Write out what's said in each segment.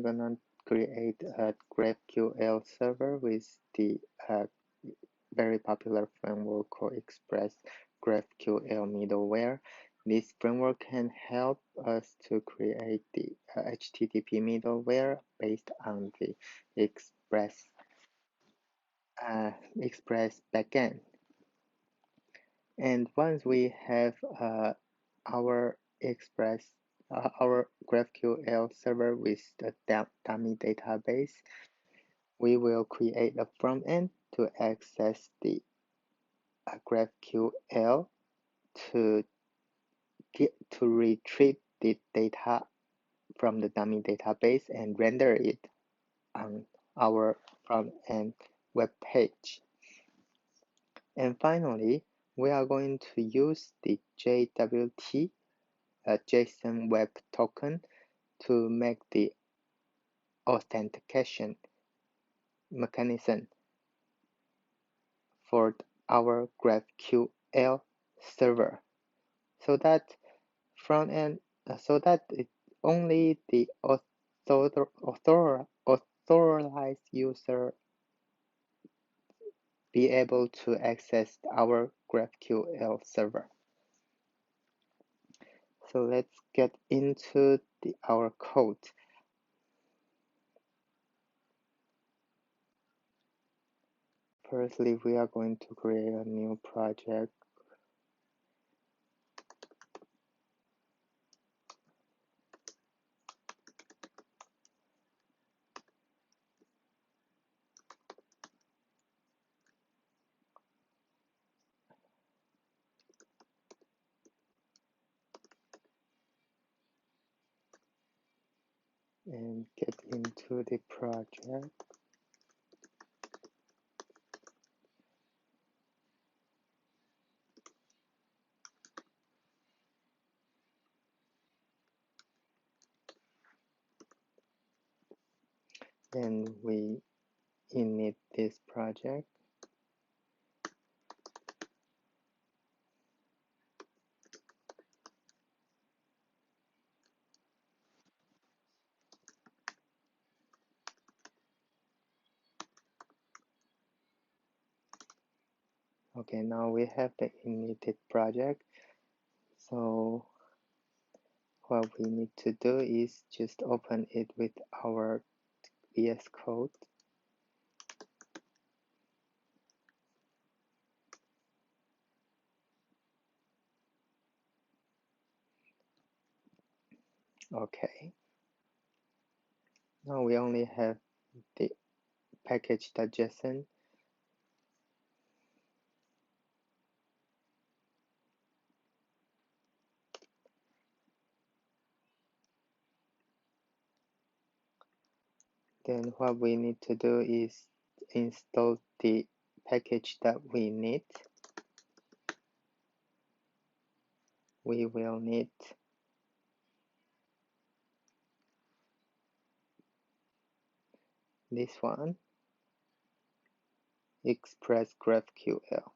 gonna create a GraphQL server with the very popular framework called Express GraphQL middleware. This framework can help us to create the HTTP middleware based on the Express backend. And once we have our our GraphQL server with the dummy database, we will create a front end to access the GraphQL to retrieve the data from the dummy database and render it on our front end web page. And finally, we are going to use the JWT JSON Web Token to make the authentication mechanism for our GraphQL server, so that only the authorized user be able to access our GraphQL server. So let's get into our code. Firstly, we are going to create a new project. And get into the project. Then we init this project. Okay, now we have the initted project. So what we need to do is just open it with our VS Code. Okay. Now we only have the package.json. Then what we need to do is install the package that we need. We will need this one, Express GraphQL.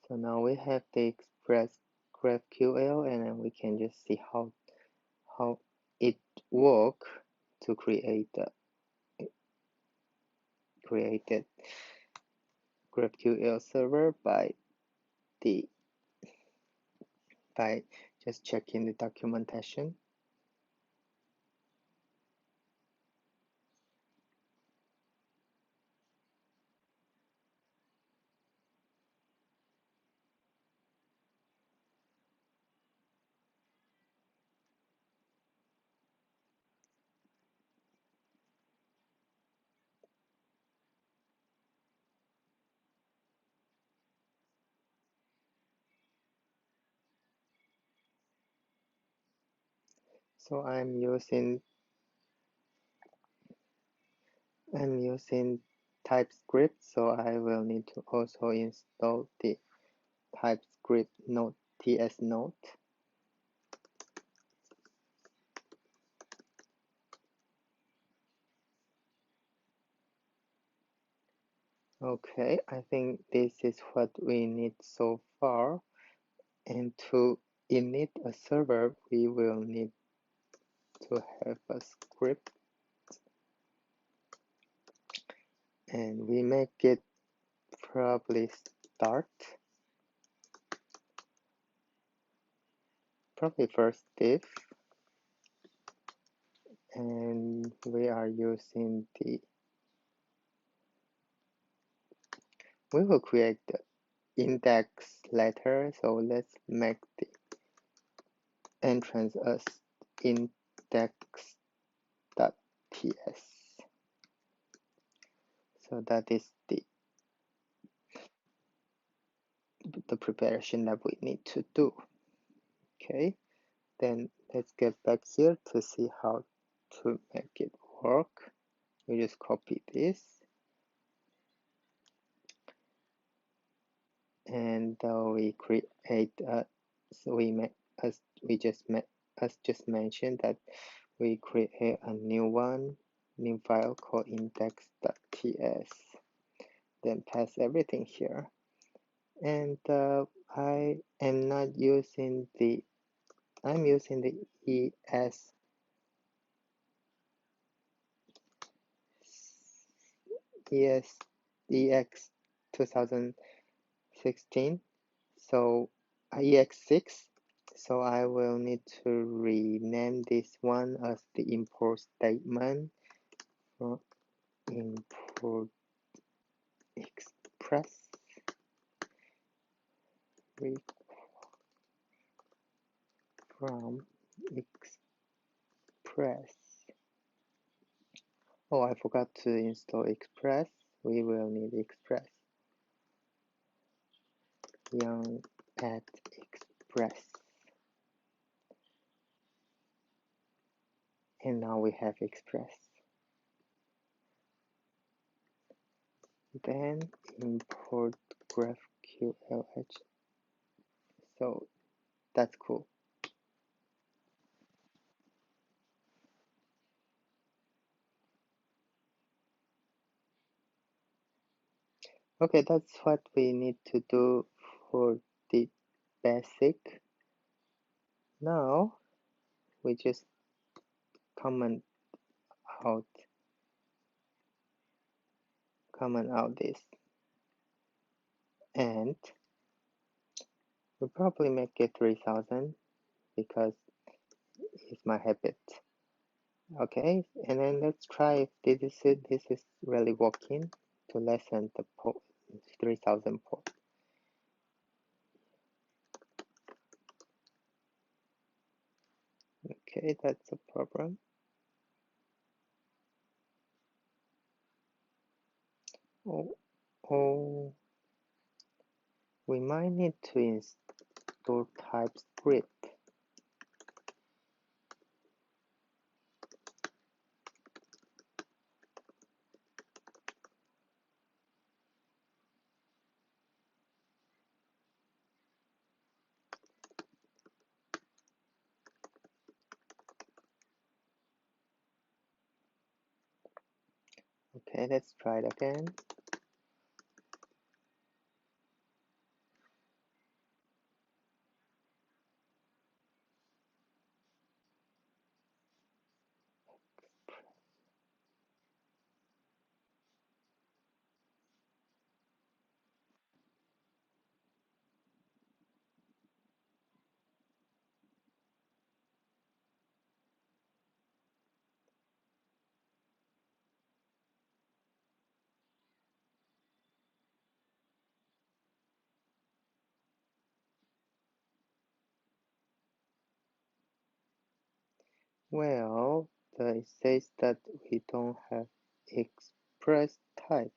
So now we have the Express GraphQL, and then we can just see how it works to create the created GraphQL server by just checking the documentation. So I'm using TypeScript, so I will need to also install the TypeScript node TS node. Okay, I think this is what we need so far. And to init a server, we will need to have a script, and we make it probably start, probably first div, and we are using the, we will create the index letter, so let's make the entrance as index.ts. So that is the preparation that we need to do. Okay, then let's get back here to see how to make it work. We just copy this, and we create so we make, as just mentioned, that we create a new file called index.ts, then pass everything here. And I am not using the, I'm using the EX 2016, so EX6. So I will need to rename this one as the import statement for import express from express. Oh, I forgot to install express. We will need express. Young at express. And now we have express. Then import graphql. So that's cool. Okay, that's what we need to do for the basic. Now we just comment out this, and we'll probably make it 3000 because it's my habit. Okay, and then let's try if this is really working to lessen the 3000 port. Okay, that's a problem. Oh, we might need to install TypeScript. Okay, let's try it again. Well, it says that we don't have express type,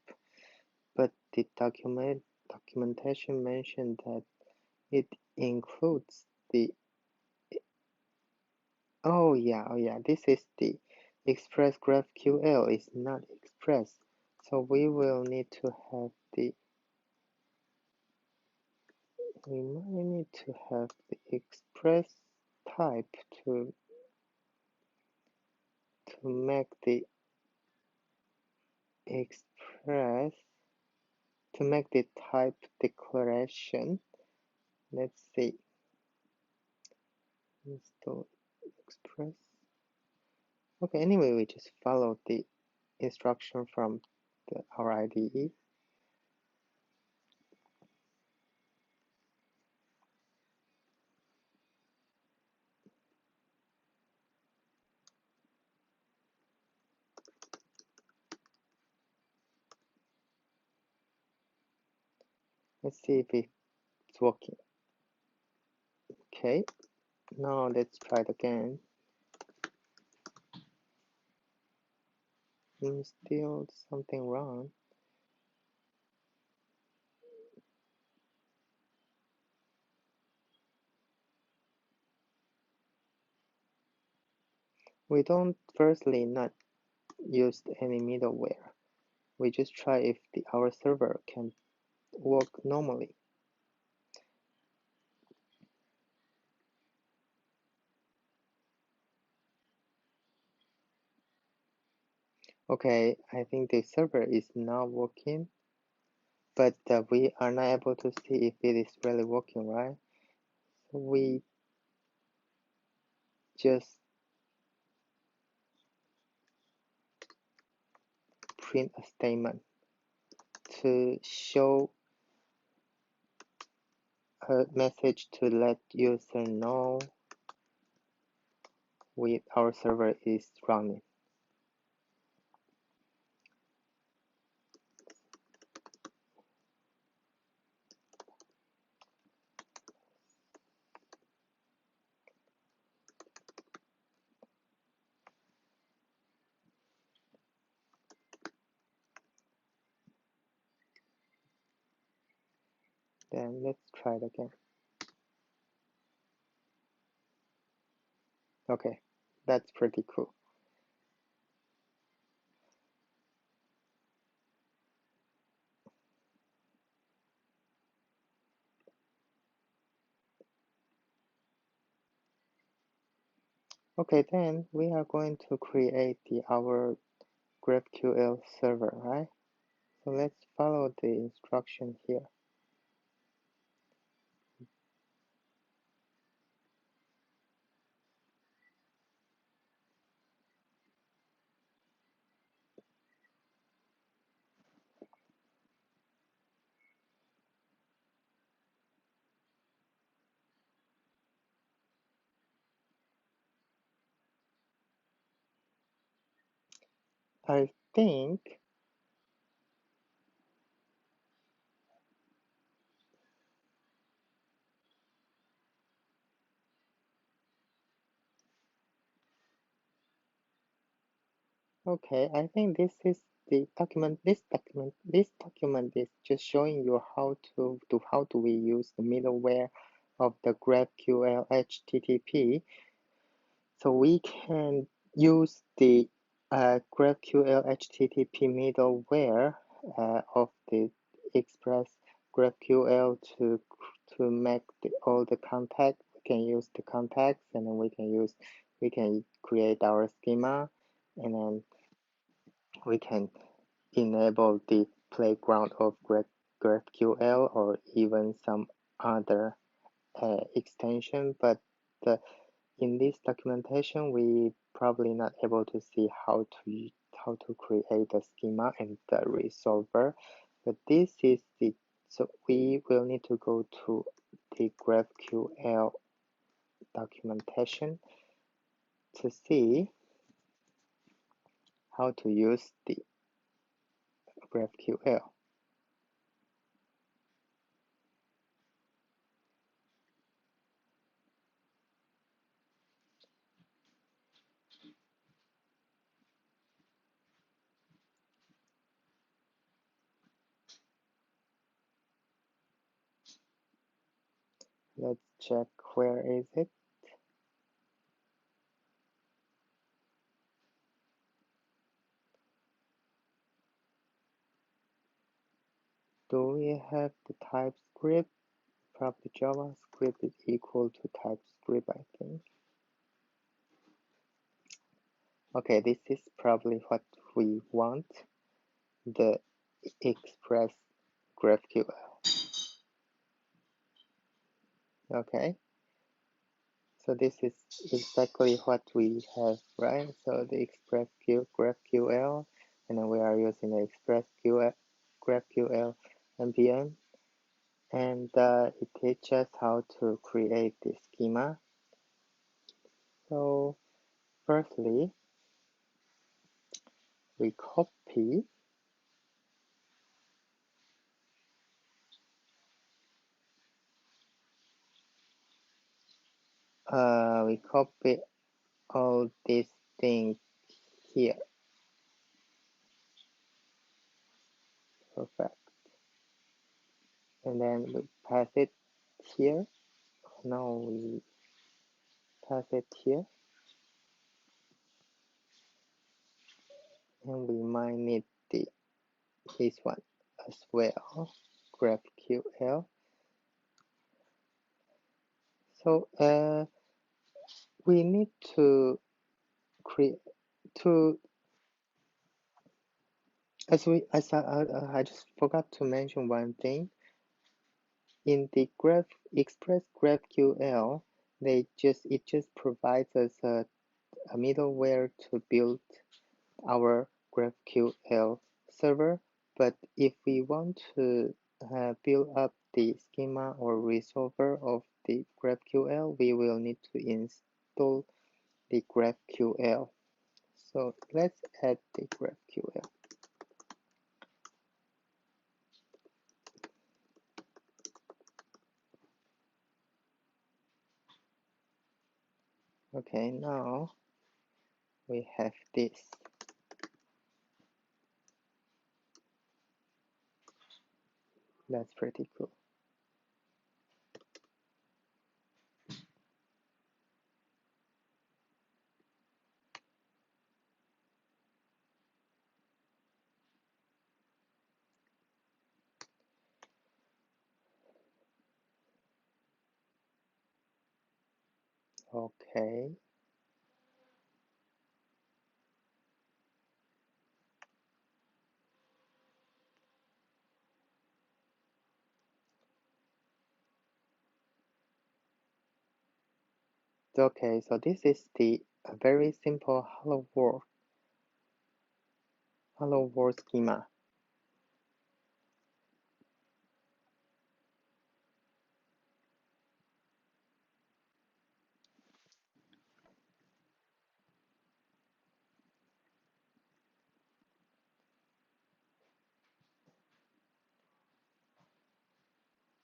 but the documentation mentioned that it includes the, oh yeah, this is the express GraphQL is not express. So we will need to have the, we might need to have the express type to make the express to make the type declaration, let's see, install express. Okay, anyway, we just follow the instruction from our IDE. Let's see if it's working. Okay, now let's try it again. Still something wrong. We don't firstly not use any middleware. We just try if our server can work normally. Okay, I think the server is now working, but we are not able to see if it is really working, right? So we just print a statement to show a message to let user know our server is running. Then let's try it again. Okay, that's pretty cool. Okay, then we are going to create our GraphQL server, right? So let's follow the instruction here. I think okay, I think this is the document. This document is just showing you how do we use the middleware of the GraphQL HTTP. So we can use the GraphQL HTTP middleware of the Express GraphQL to make all the context. We can use the context, and then we can create our schema, and then we can enable the playground of GraphQL or even some other extension. But in this documentation, we probably not able to see how to create the schema and the resolver. But this is so we will need to go to the GraphQL documentation to see how to use the GraphQL. Let's check where is it. Do we have the TypeScript? Probably JavaScript is equal to TypeScript, I think. Okay, this is probably what we want. The Express GraphQL. Okay, so this is exactly what we have, right? So the GraphQL, and then we are using the GraphQL npm, and it teaches us how to create the schema. So firstly, we copy all these things here. Perfect. And then we pass it here. Now we pass it here. And we might need this one as well, GraphQL. So we need to create I just forgot to mention one thing. In the Express GraphQL, it just provides us a middleware to build our GraphQL server. But if we want to build up the schema or resolver of the GraphQL, we will need to install the GraphQL. So let's add the GraphQL. Okay, now we have this. That's pretty cool. Okay. Okay, so this is the very simple hello world schema.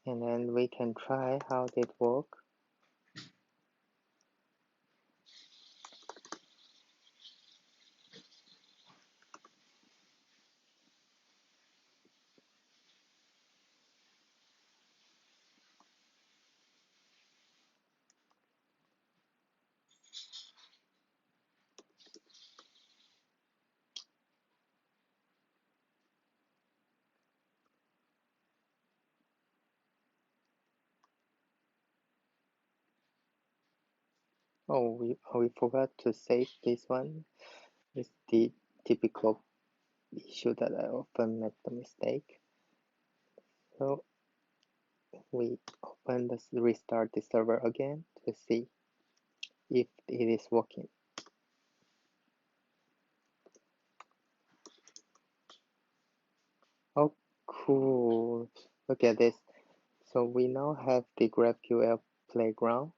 And then we can try how it works. Oh, we forgot to save this one. It's the typical issue that I often make the mistake. So we restart the server again to see if it is working. Oh, cool. Look at this. So we now have the GraphQL playground.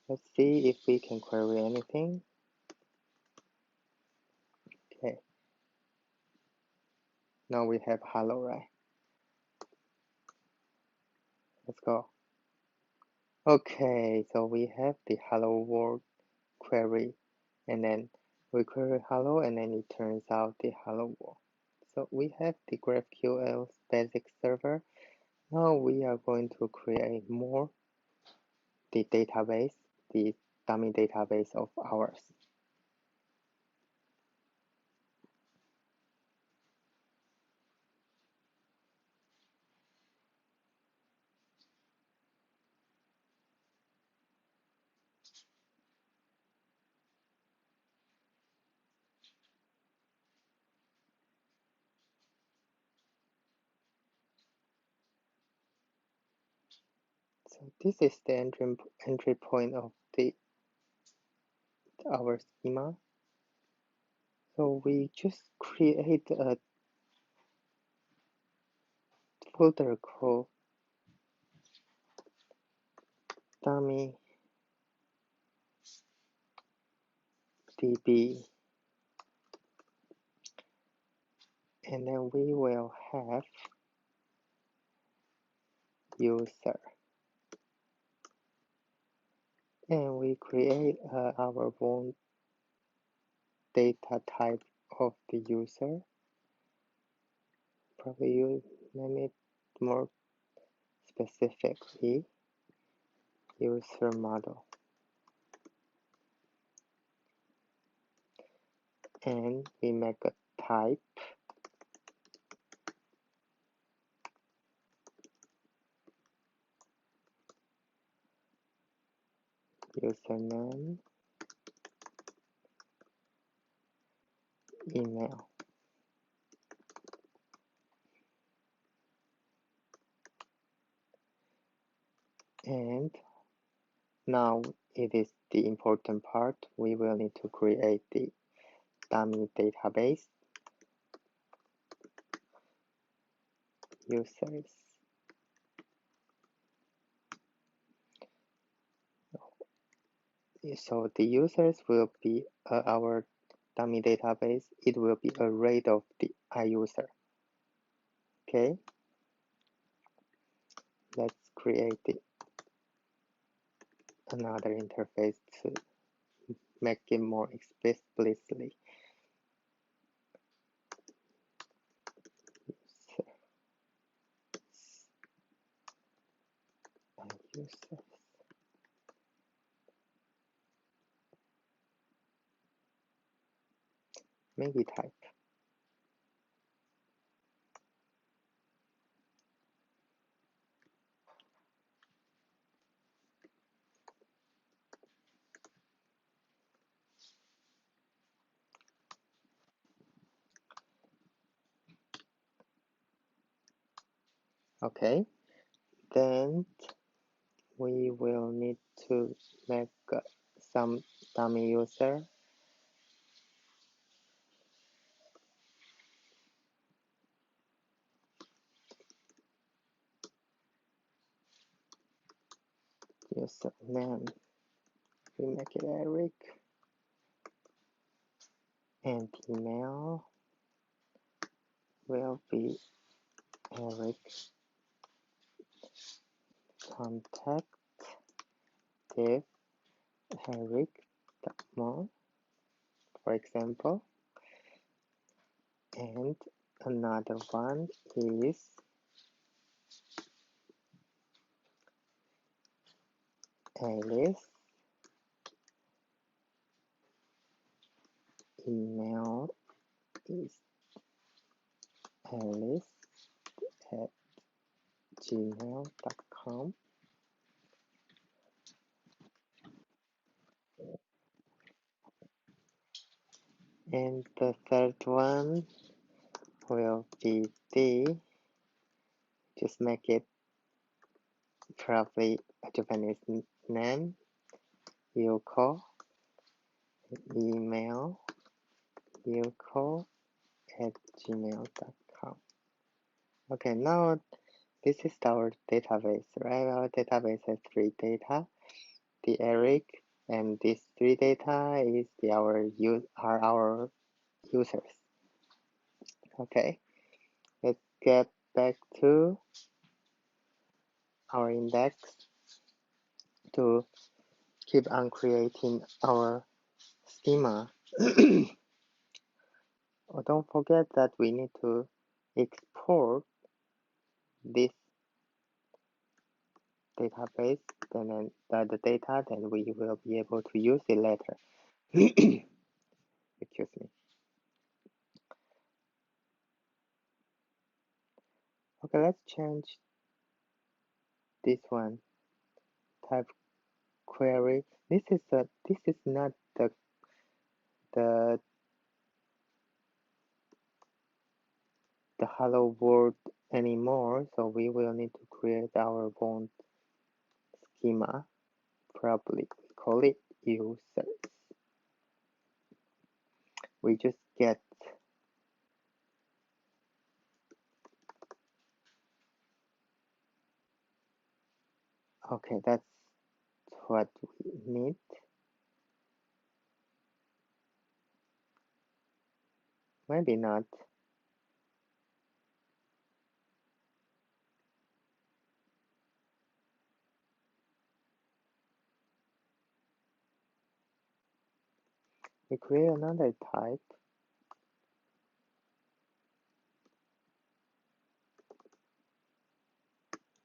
Let's see if we can query anything. Okay. Now we have hello, right? Let's go. Okay, so we have the hello world query, and then we query hello, and then it turns out the hello world. So we have the GraphQL basic server. Now we are going to create the database, the dummy database of ours. So this is the entry point of our schema. So we just create a folder called dummy db, and then we will have user, and we create our own data type of the user. Probably you name it more specifically, user model, and we make a type username, email, and now it is the important part. We will need to create the dummy database users. So the users will be our dummy database. It will be array of the iUser. Okay, let's create another interface to make it more explicitly. Users. Maybe type. Okay, then we will need to make some dummy user. Username, we make it Eric, and email will be Eric. Contact div Eric.mo, for example, and another one is Alice. Email is alice@gmail.com. And the third one will be the, just make it probably a Japanese name, Yuko, email, yuko@gmail.com. Okay, now this is our database, right? Our database has 3 data, the Eric, and these 3 data is our users. Okay, let's get back to our index to keep on creating our schema. Oh, don't forget that we need to export this database, then the data, then we will be able to use it later. Excuse me. Okay, let's change this one. Type query. This is not the hello world anymore, so we will need to create our own schema, probably we call it users. We just get okay, that's what we need. Maybe not. We create another type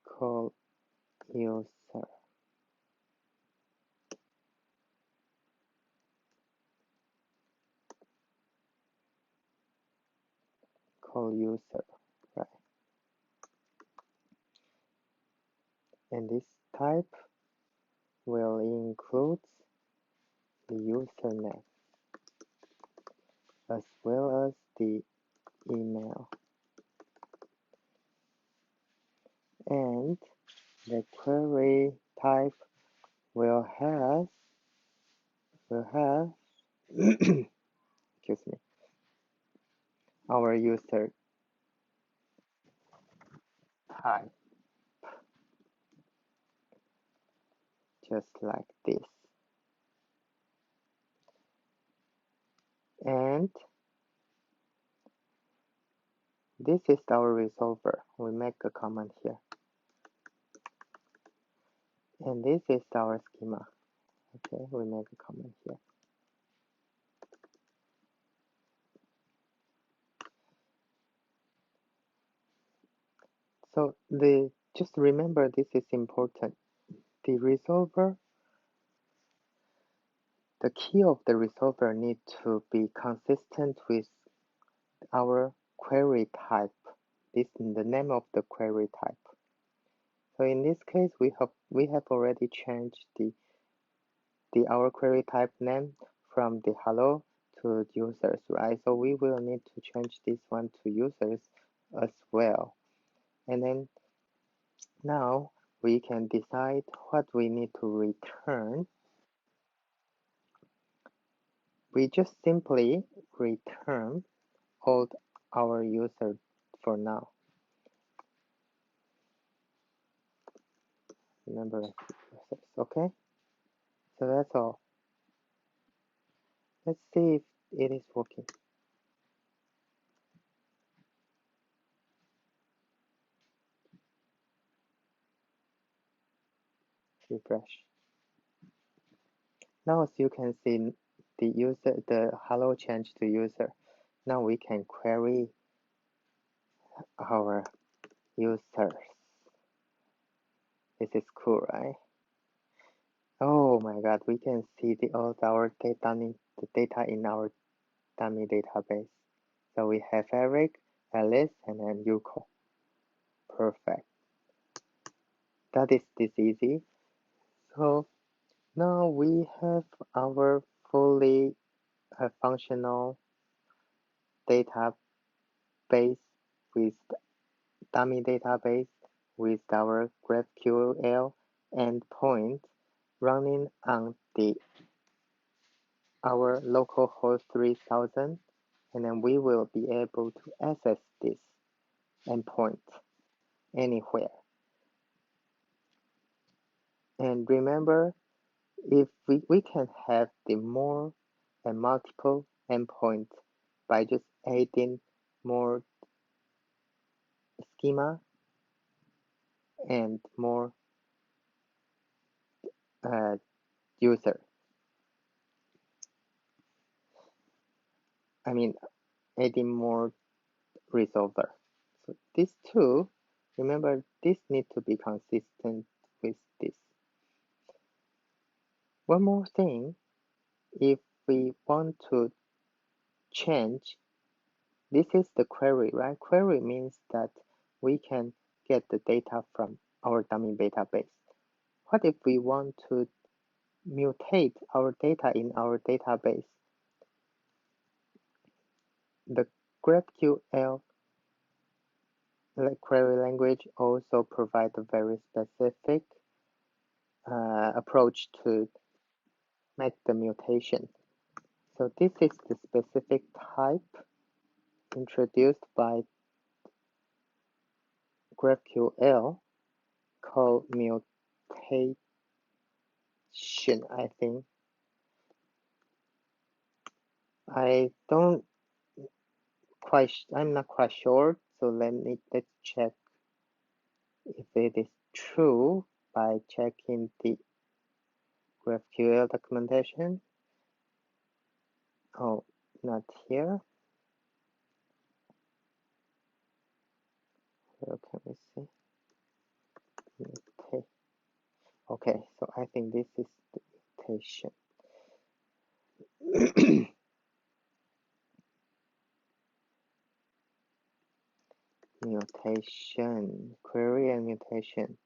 called user. Call user, right? And this type will include the username as well as the email. And the query type will have excuse me, our user type, just like this. And this is our resolver. We make a comment here. And this is our schema. Okay, we make a comment here. So just remember, this is important. The resolver, the key of the resolver need to be consistent with our query type. This is the name of the query type. So in this case, we have already changed our query type name from the hello to users, right? So we will need to change this one to users as well. And then now we can decide what we need to return. We just simply return all our users for now. Number of users, okay? So that's all. Let's see if it is working. Refresh. Now, as you can see, the hello changed to user. Now we can query our users. This is cool, right? Oh my God, we can see all our data, the data in our dummy database. So we have Eric, Alice, and then Yuko. Perfect. That is this easy. So now we have our fully functional database with dummy database with our GraphQL endpoint running on our localhost 3000, and then we will be able to access this endpoint anywhere. And remember, if we can have the more and multiple endpoints by just adding more schema and more user. I mean, adding more resolver. So these two, remember, this need to be consistent with this. One more thing, if we want to change, this is the query, right? Query means that we can get the data from our dummy database. What if we want to mutate our data in our database? The GraphQL query language also provides a very specific approach to make the mutation. So this is the specific type introduced by GraphQL called mutation, I think. I'm not quite sure, so let's check if it is true by checking the GraphQL documentation. Oh, not here. Where can we see? Okay, so I think this is the mutation. Mutation, query and mutation.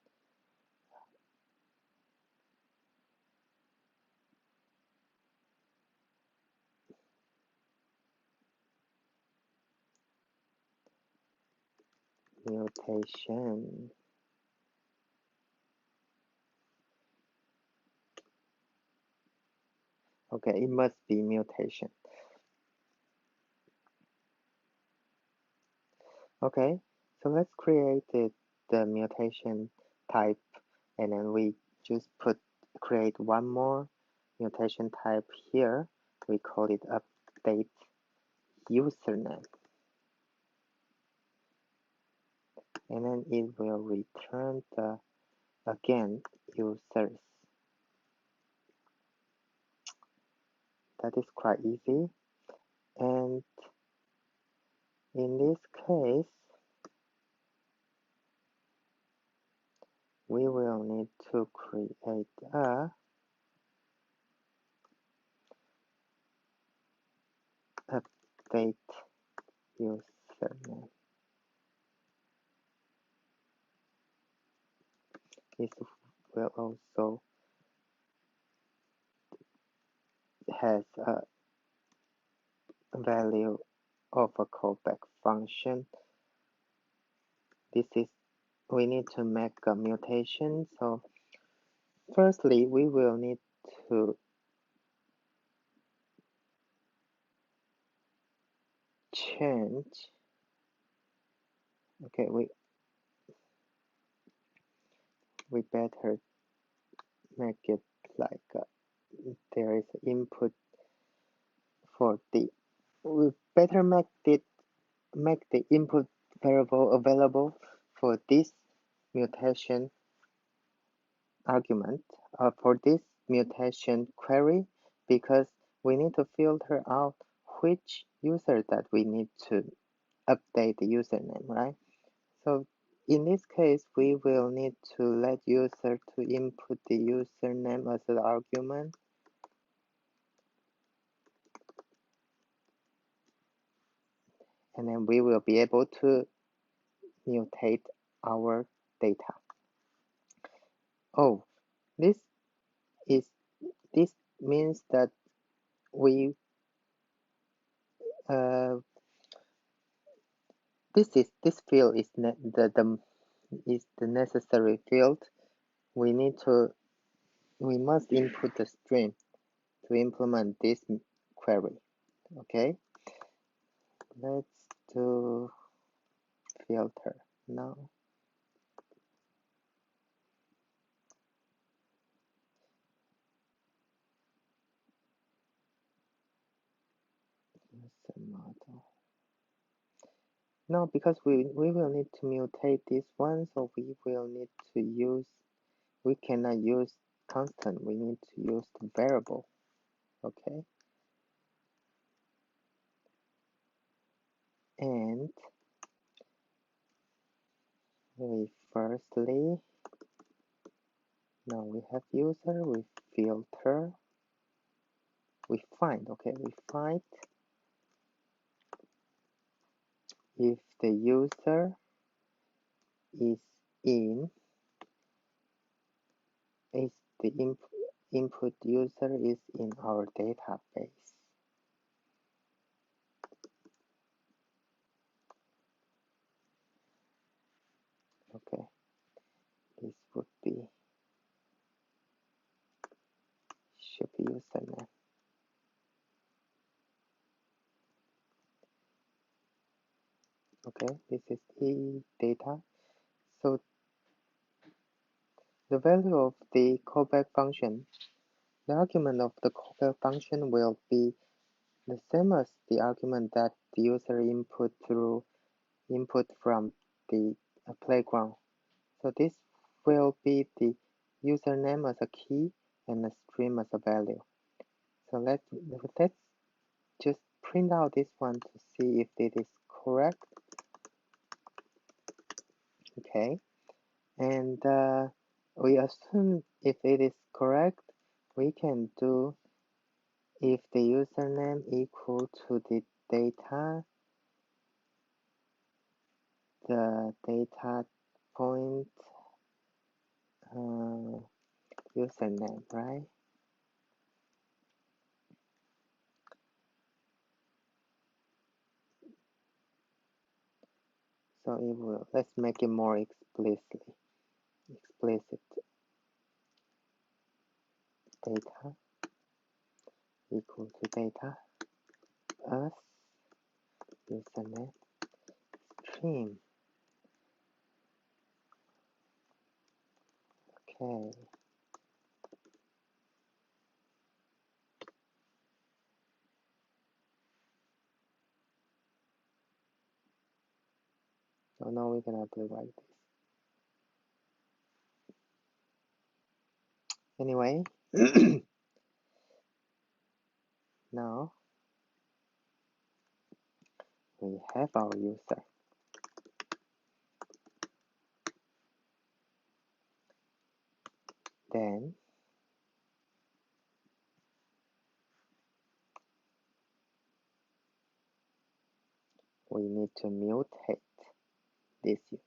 Mutation. Okay, it must be mutation. Okay, so let's create the mutation type, and then we just create one more mutation type here. We call it update username, and then it will return the again users. That is quite easy, and in this case we will need to create a update username. This will also has a value of a callback function. We need to make a mutation. So firstly, we will need to change. Okay, we better make it like there is input for the. We better make the input variable available for this mutation argument for this mutation query, because we need to filter out which user that we need to update the username, right? So in this case, we will need to let user to input the username as an argument. And then we will be able to mutate our data. Oh, this means that we this field is the necessary field. We must input the string to implement this query. Okay, let's do filter now. User model. No, because we will need to mutate this one, so we will need to use. We cannot use constant. We need to use the variable. Okay. And we firstly, now we have user, we filter, we find, okay, we find if the user is the input user is in our database. Okay, this would be Okay, this is e data. So the value of the callback function, the argument of the callback function will be the same as the argument that the user input from the playground. So this will be the username as a key and a stream as a value. So let's just print out this one to see if it is correct. Okay, and we assume if it is correct, we can do if the username equal to the data point username, right? So it will, let's make it more explicit. Data equal to data as username stream. Okay. So now we're gonna do like this. Anyway, now we have our user. Then we need to mutate this user.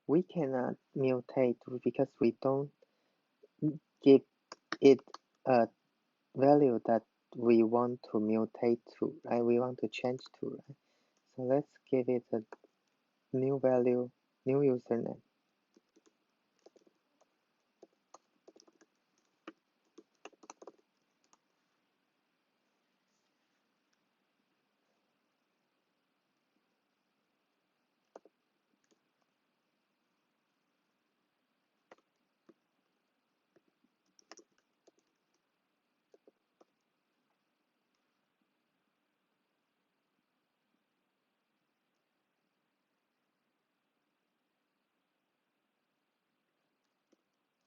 We cannot mutate because we don't give it a value that we want to mutate to, right? We want to change to, right? So let's give it a new value, new username.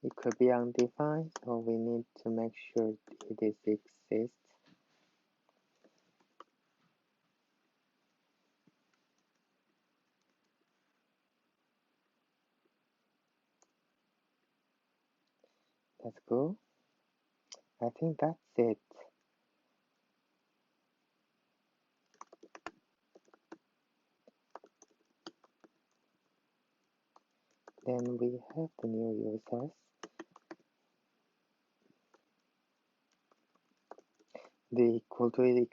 It could be undefined, so we need to make sure it exists. Let's go. I think that's it. Then we have the new users. The equal to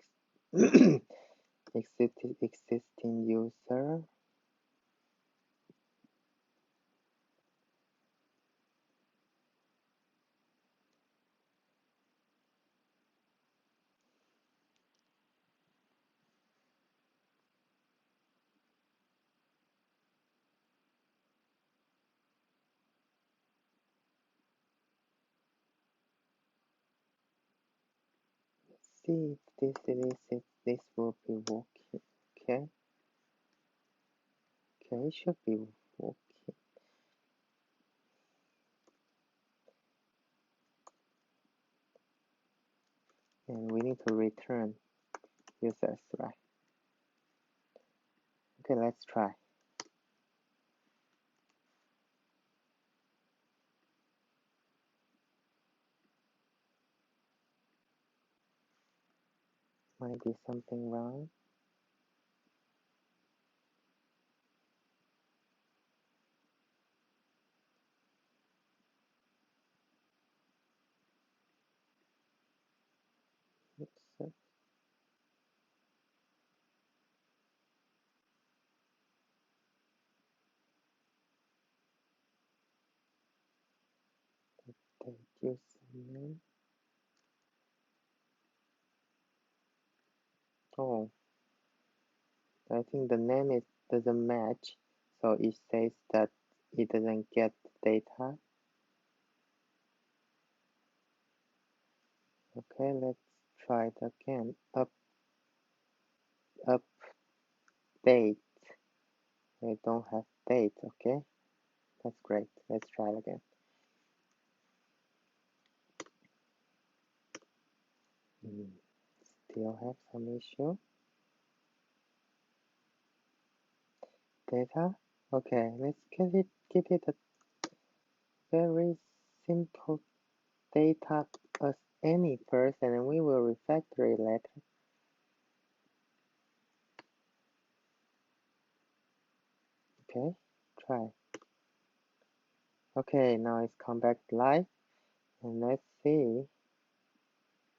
existing user. See if this will be working. Okay. Okay, it should be working. And we need to return users, right? Okay, let's try. might be something wrong. Oops. The username. Oh, I think the name doesn't match, so it says that it doesn't get data. Okay, let's try it again. Update. We don't have date. Okay, that's great. Let's try it again. Still have some issue. Data. Okay, let's give it a very simple data as any first, and then we will refactor it later. Okay, try. Okay, now it's come back live, and let's see.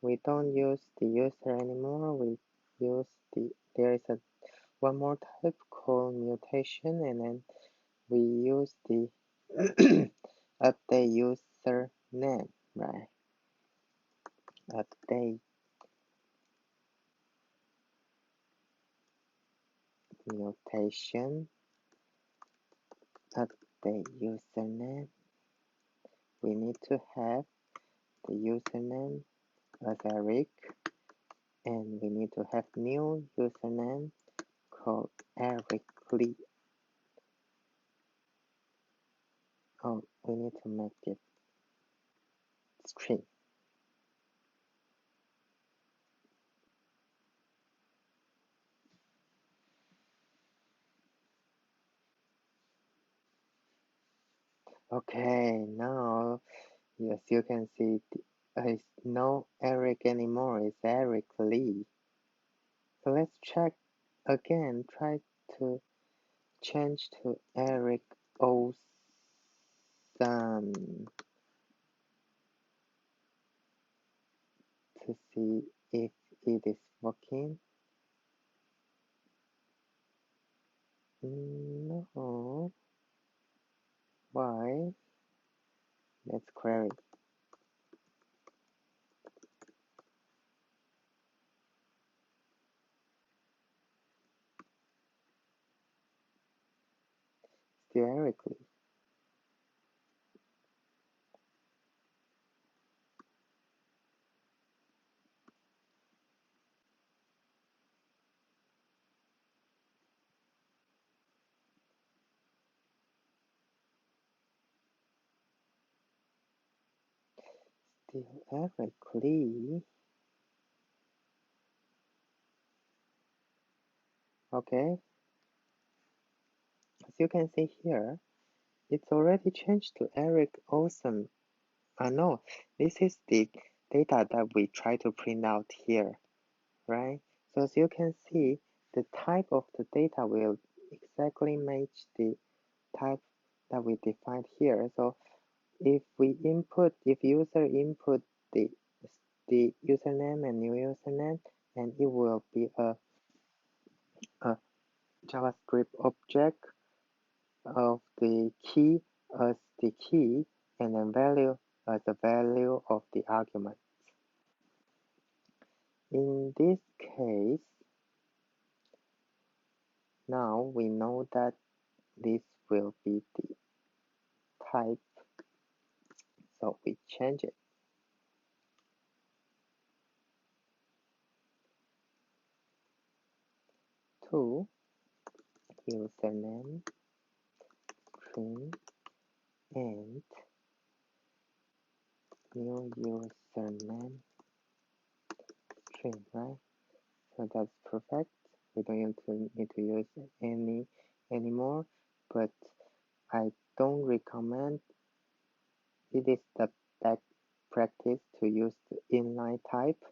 We don't use the user anymore. We use there is one more type called mutation, and then we use the update user name, right? Update mutation, update username. We need to have the username as Eric, and we need to have new username called Eric Lee. Oh, we need to make it string. Okay, now as you can see, it's no Eric anymore. It's Eric Lee. So let's check again. Try to change to Eric Olson to see if it is working. No. Why? Let's query. Still Eric Lee. Still Eric Lee. Okay. As you can see here, it's already changed to Eric Olson. No, this is the data that we try to print out here, right? So as you can see, the type of the data will exactly match the type that we defined here. So if user input the username and new username, and it will be a JavaScript object of the key as the key, and then value as the value of the argument. In this case, now we know that this will be the type, so we change it to username string and new username string, right? So that's perfect. We don't need to use any anymore, but I don't recommend. It is the best practice to use the inline type.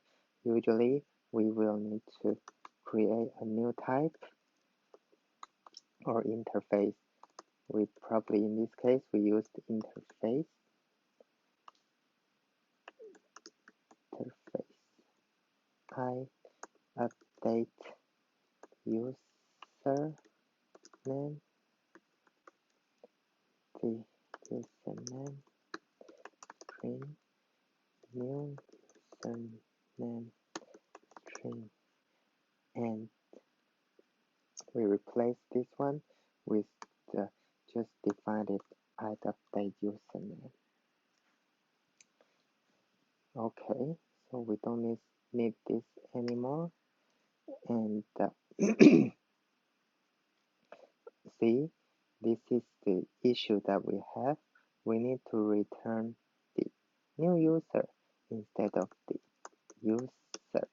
Usually we will need to create a new type or interface. We probably, in this case, we used interface. I update user name, the username string, new username string, and we replace this one with the just define it I update username. Okay, so we don't need this anymore. And see, this is the issue that we have. We need to return the new user instead of the user. Okay,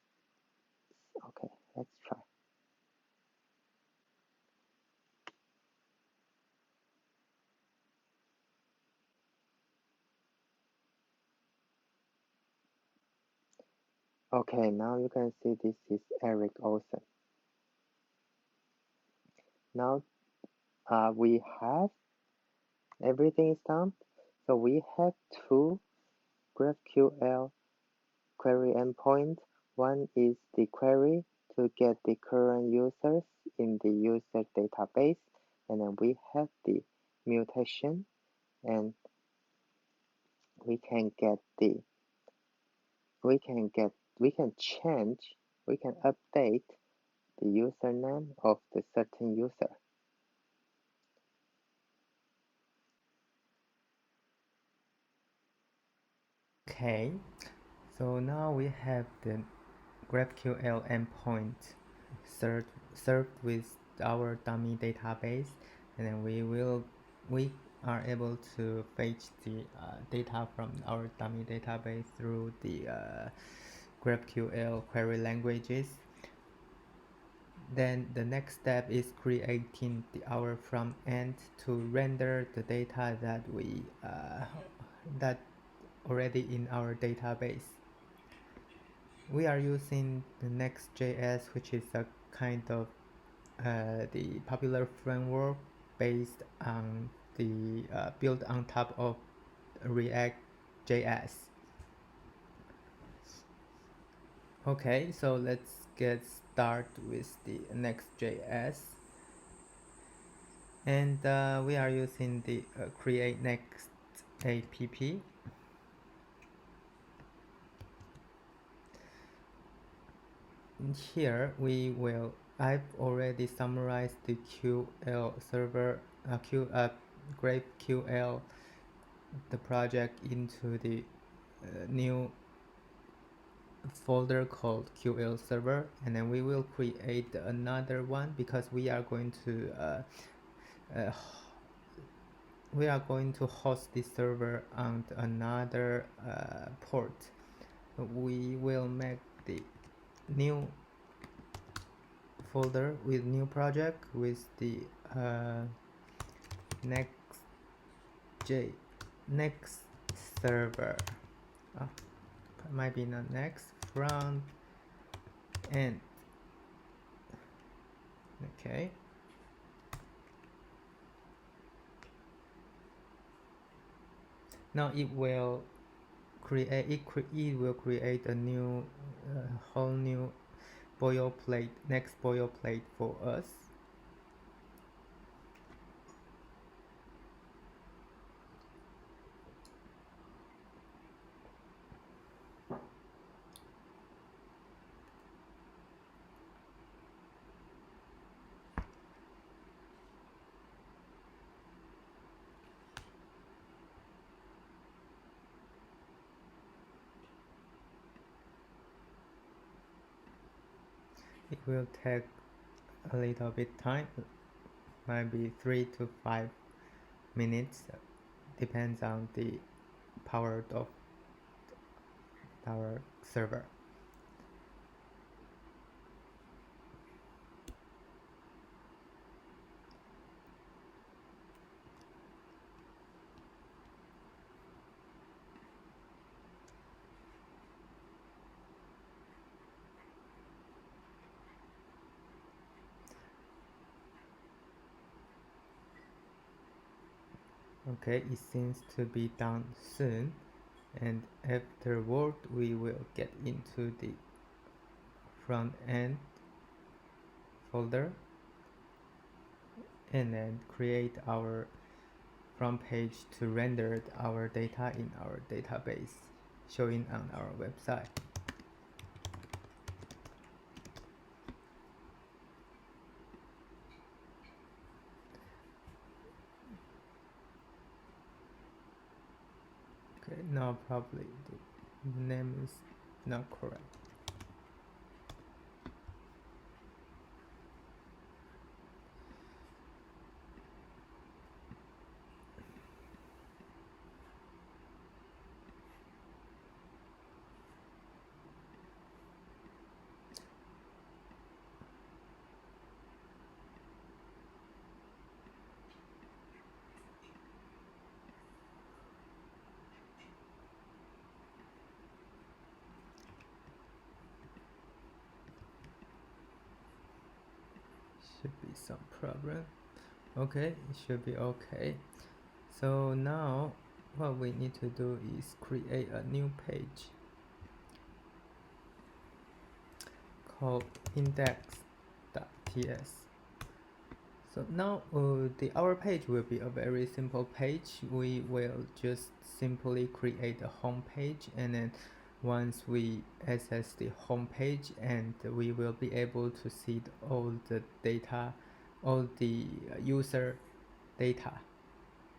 let's try. Okay, now you can see this is Eric Olsen. Now we have everything is done. So we have two GraphQL query endpoints. One is the query to get the current users in the user database, and then we have the mutation, and we can update the username of the certain user. Okay, so now we have the GraphQL endpoint served with our dummy database, and then we are able to fetch the data from our dummy database through the GraphQL query languages. Then the next step is creating our front end to render the data that we that already in our database. We are using the Nextjs, which is a kind of the popular framework based on the built on top of React.js. Okay, so let's get started with the Nextjs, and we are using the create next app. Here I've already summarized the QL server, GraphQL, the project into the new folder called QL server, and then we will create another one because we are going to host this server on another port. We will make the new folder with new project with the next server. Might be not next, front end. Okay. Now it will create a new whole new boilerplate, next boilerplate for us. It will take a little bit time, maybe 3 to 5 minutes, depends on the power of our server. Okay, it seems to be done soon, and afterward we will get into the front end folder and then create our front page to render our data in our database showing on our website. Okay, now probably the name is not correct. Should be some problem. Okay, it should be okay. So now what we need to do is create a new page called index.ts. So now our page will be a very simple page. We will just simply create a home page, and then once we access the home page, and we will be able to see all the data, all the user data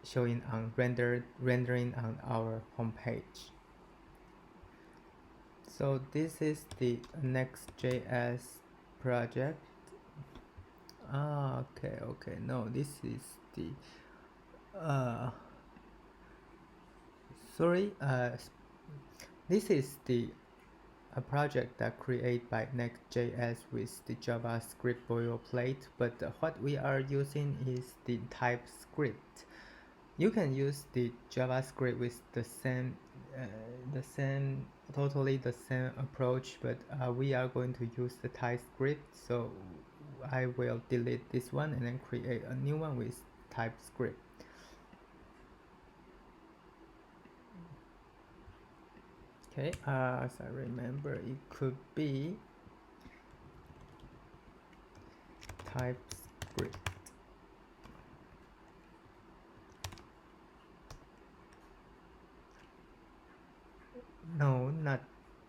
showing on rendering on our home page. So this is the Nextjs project. Okay, no, this is the sorry, this is the a project that created by Nextjs with the JavaScript boilerplate, but what we are using is the TypeScript. You can use the JavaScript with totally the same approach, but we are going to use the TypeScript, so I will delete this one and then create a new one with TypeScript. Okay, as I remember, it could be TypeScript. No, not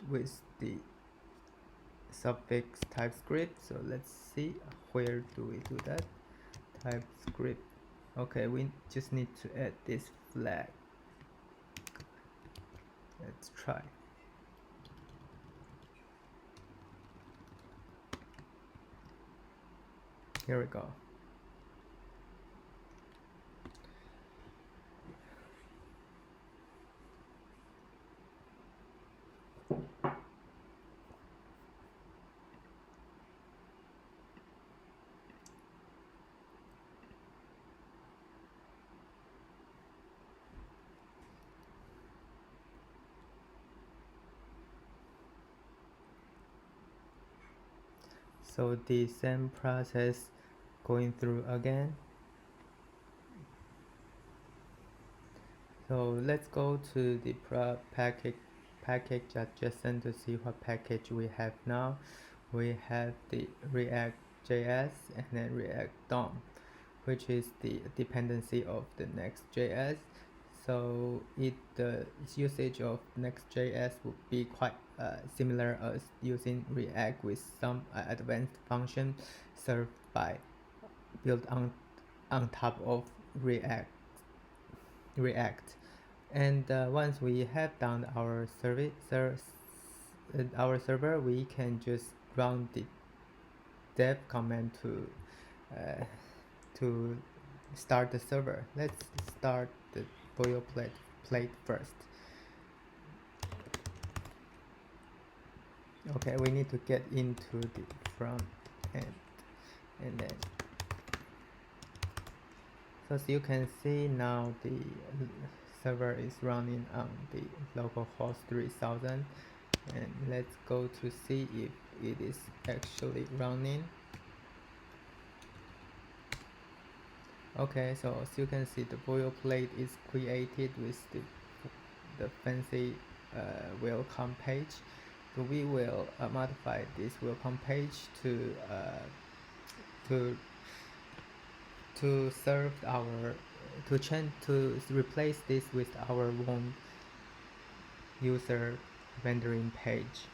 with the suffix TypeScript. So let's see, where do we do that? TypeScript. Okay, we just need to add this flag. Let's try. Here we go. So the same process going through again. So let's go to the package.json to see what package we have now. We have the React.js and then React DOM, which is the dependency of the Next.js. So the usage of Next.js would be quite similar as using React with some advanced function served by built on top of React. And once we have done our server, we can just run the dev command to start the server. Let's start the boilerplate first. Okay, we need to get into the front end, and then so as you can see now the server is running on the localhost 3000, and let's go to see if it is actually running. Okay, so as you can see, the boilerplate is created with the fancy welcome page. So we will modify this welcome page to to serve our to change to replace this with our own user rendering page.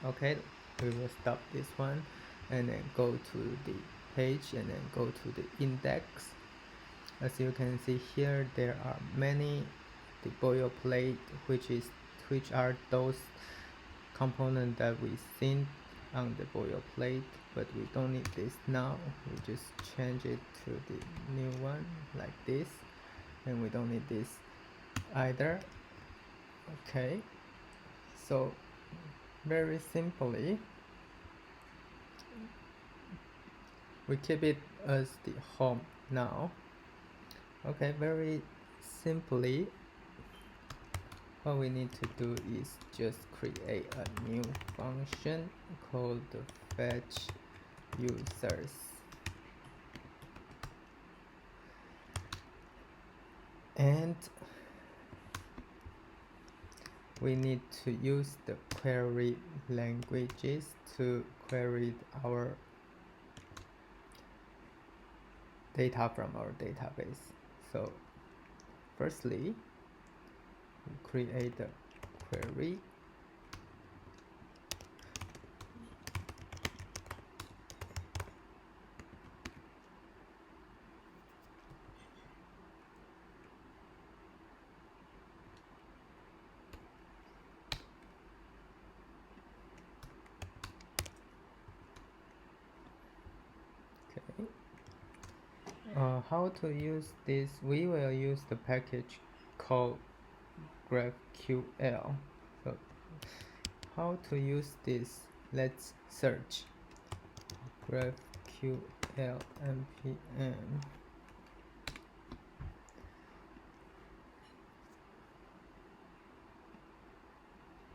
Okay, we will stop this one and then go to the page and then go to the index. As you can see here, there are many the boilerplate which are those components that we seen on the boilerplate, but we don't need this now. We just change it to the new one like this, and we don't need this either. Okay, so very simply we keep it as the home now. Okay, very simply what we need to do is just create a new function called fetch users, and we need to use the query languages to query our data from our database. So firstly, we create a query. Okay. How to use this? We will use the package called graphqL. So how to use this? Let's search graphql npm.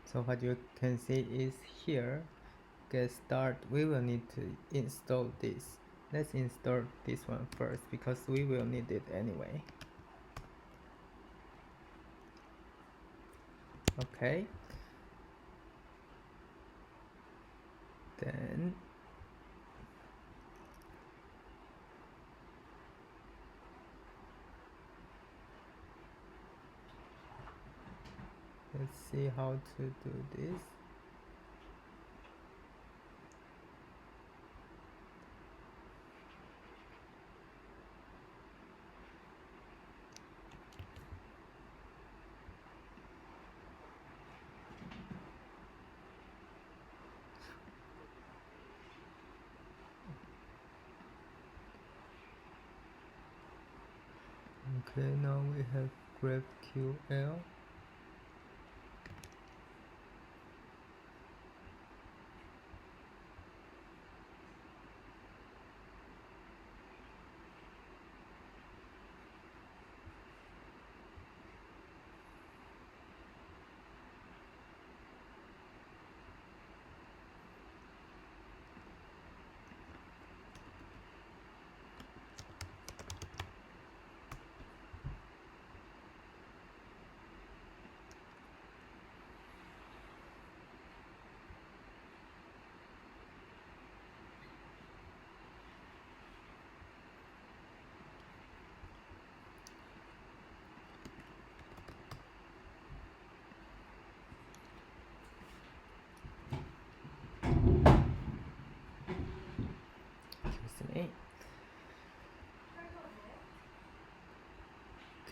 So what you can see is here, get start, we will need to install this. Let's install this one first because we will need it anyway. Okay, then let's see how to do this. Okay, now we have graphql.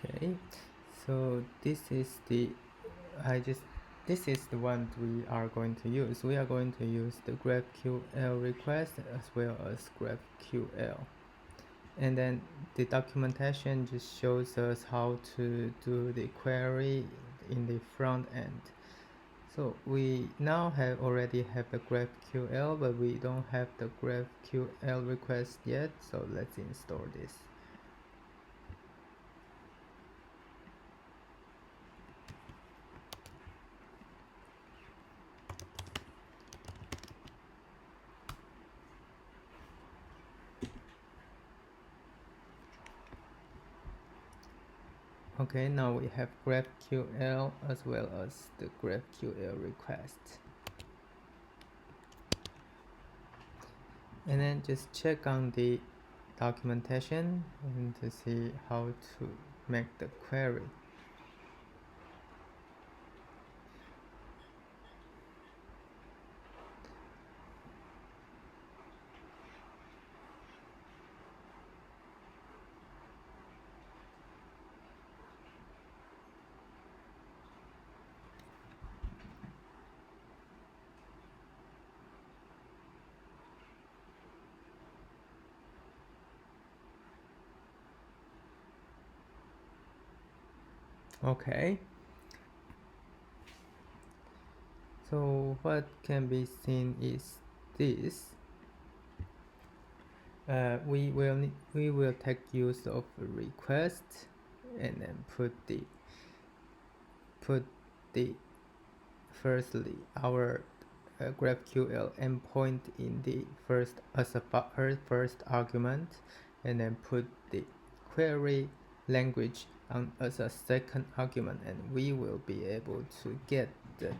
Okay, so this is the this is the one we are going to use. We are going to use the GraphQL request as well as GraphQL, and then the documentation just shows us how to do the query in the front end. So we now already have the GraphQL, but we don't have the GraphQL request yet. So let's install this. Okay, now we have GraphQL as well as the GraphQL request. And then just check on the documentation and to see how to make the query. Okay. So what can be seen is this. We will take use of a request and then put the firstly our GraphQL endpoint in the first as a first argument, and then put the query language on as a second argument, and we will be able to get the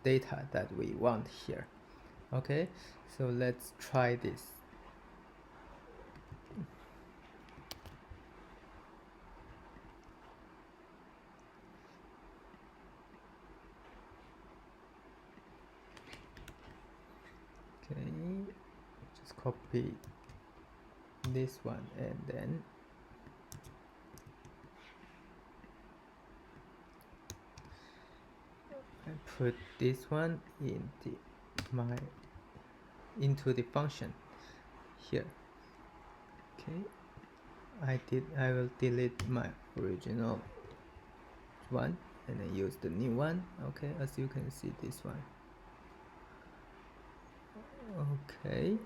data that we want here. Okay, so let's try this. Okay, just copy this one and then I put this one in into the function here. Okay, I will delete my original one and then use the new one. Okay, as you can see, this one. Okay,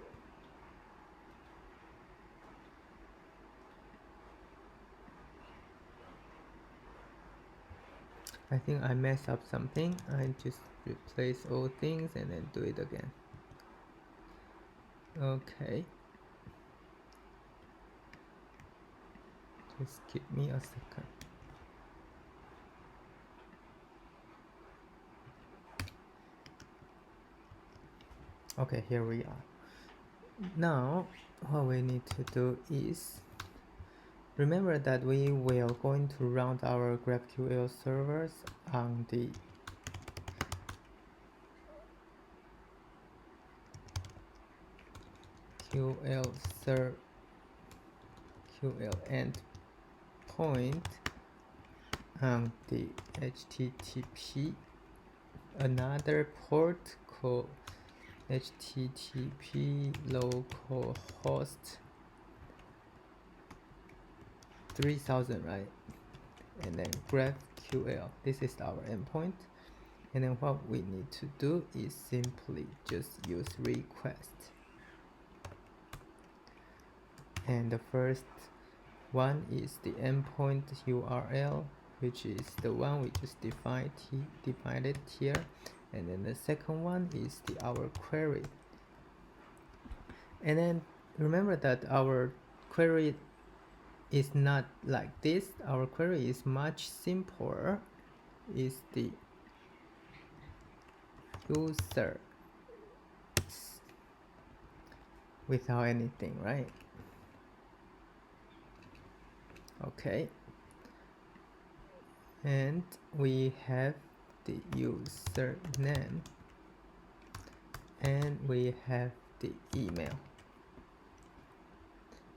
I think I messed up something. I just replace all things and then do it again. Okay, just give me a second. Okay, here we are. Now what we need to do is remember that we will going to run our GraphQL servers on the QL endpoint on the HTTP another port called HTTP localhost 3000, right? And then GraphQL, this is our endpoint. And then what we need to do is simply just use request. And the first one is the endpoint URL, which is the one we just defined it here. And then the second one is our query. And then remember that our query is not like this. Our query is much simpler. Is the user without anything, right? Okay, and we have the username and we have the email.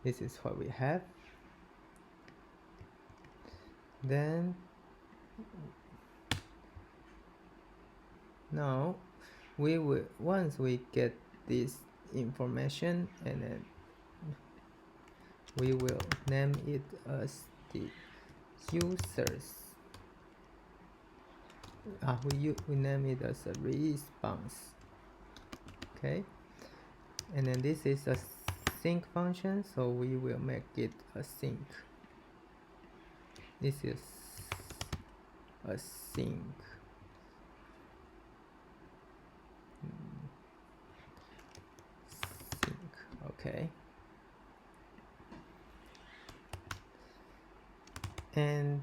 This is what we have. Then now we will, once we get this information, and then we will name it as the users. We name it as a response. Okay, and then this is a sync function, so we will make it a sync. This is a sync. Sync. Okay. And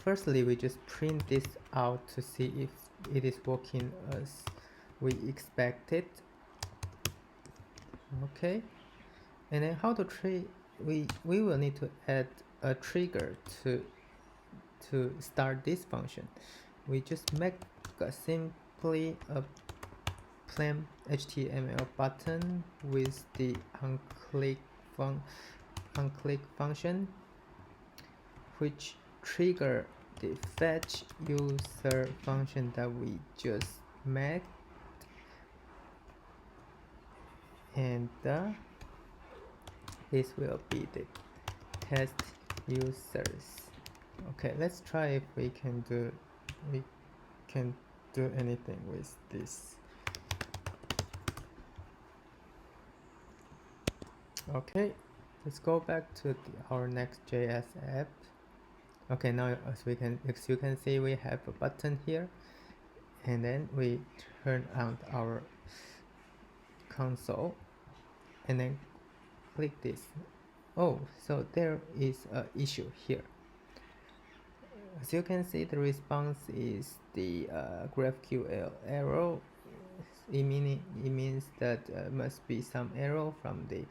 firstly, we just print this out to see if it is working as we expected. Okay, and then how to we will need to add a trigger to start this function. We just make simply a plain HTML button with the onClick function, which trigger the fetch user function that we just made, and this will be the test users. Okay, let's try if we can do anything with this. Okay, let's go back to our Nextjs app. Okay, now as you can see, we have a button here, and then we turn on our console and then click this. Oh, so there is an issue here. As you can see, the response is the GraphQL error. It means that must be some error from the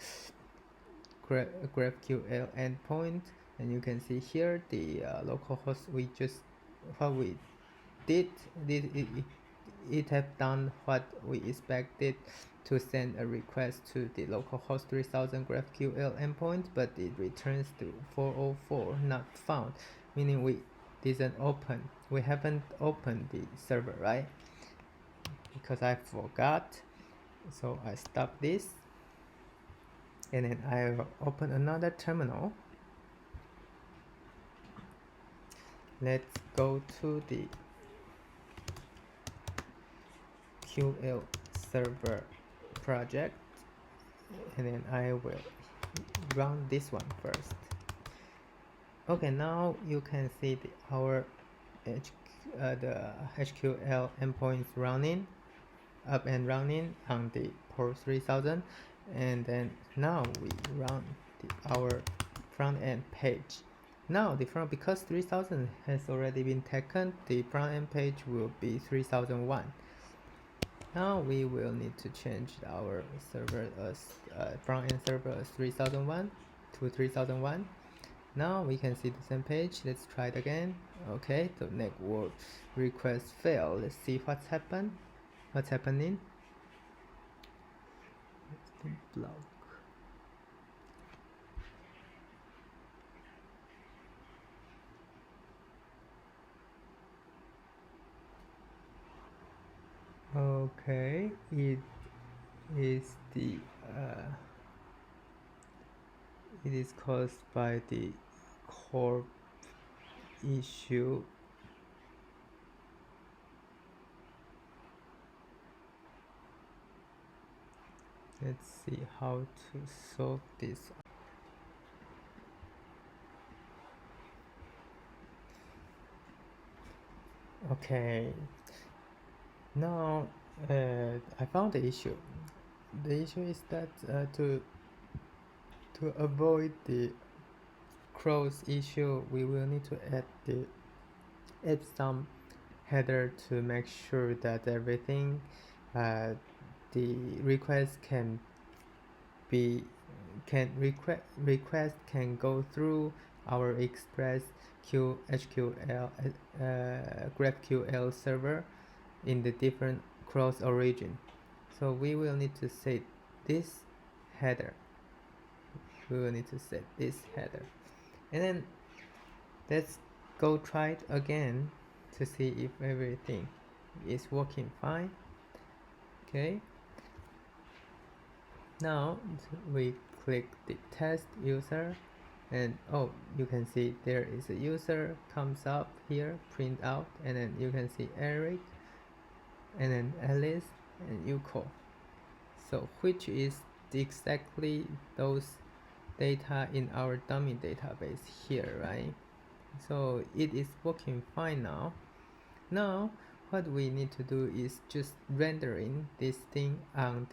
GraphQL endpoint, and you can see here the localhost. What we did it have done what we expected, to send a request to the localhost 3000 GraphQL endpoint, but it returns to 404 not found, meaning we haven't opened the server, right? Because I forgot, so I stop this, and then I'll open another terminal. Let's go to the QL server project, and then I will run this one first. Okay, now you can see our the HQL endpoints running up and running on the port 3000, and then now we run our front end page. Now because 3000 has already been taken, the front end page will be 3001. Now we will need to change our server as front end server as 3001 to 3001. Now we can see the same page. Let's try it again. Okay, the network request failed. Let's see what's happening. Block. Okay, it is caused by the core issue. Let's see how to solve this. Okay, now I found the issue. The issue is that to avoid the cross issue, we will need to add some header to make sure that everything the request can go through our express HQL GraphQL server in the different cross origin. So we will need to set this header. And then let's go try it again to see if everything is working fine. Okay, now we click the test user, and oh, you can see there is a user comes up here, print out, and then you can see Eric, and then Alice, and Yuko. So which is exactly those data in our dummy database here, right? So it is working fine now. Now what we need to do is just rendering this thing on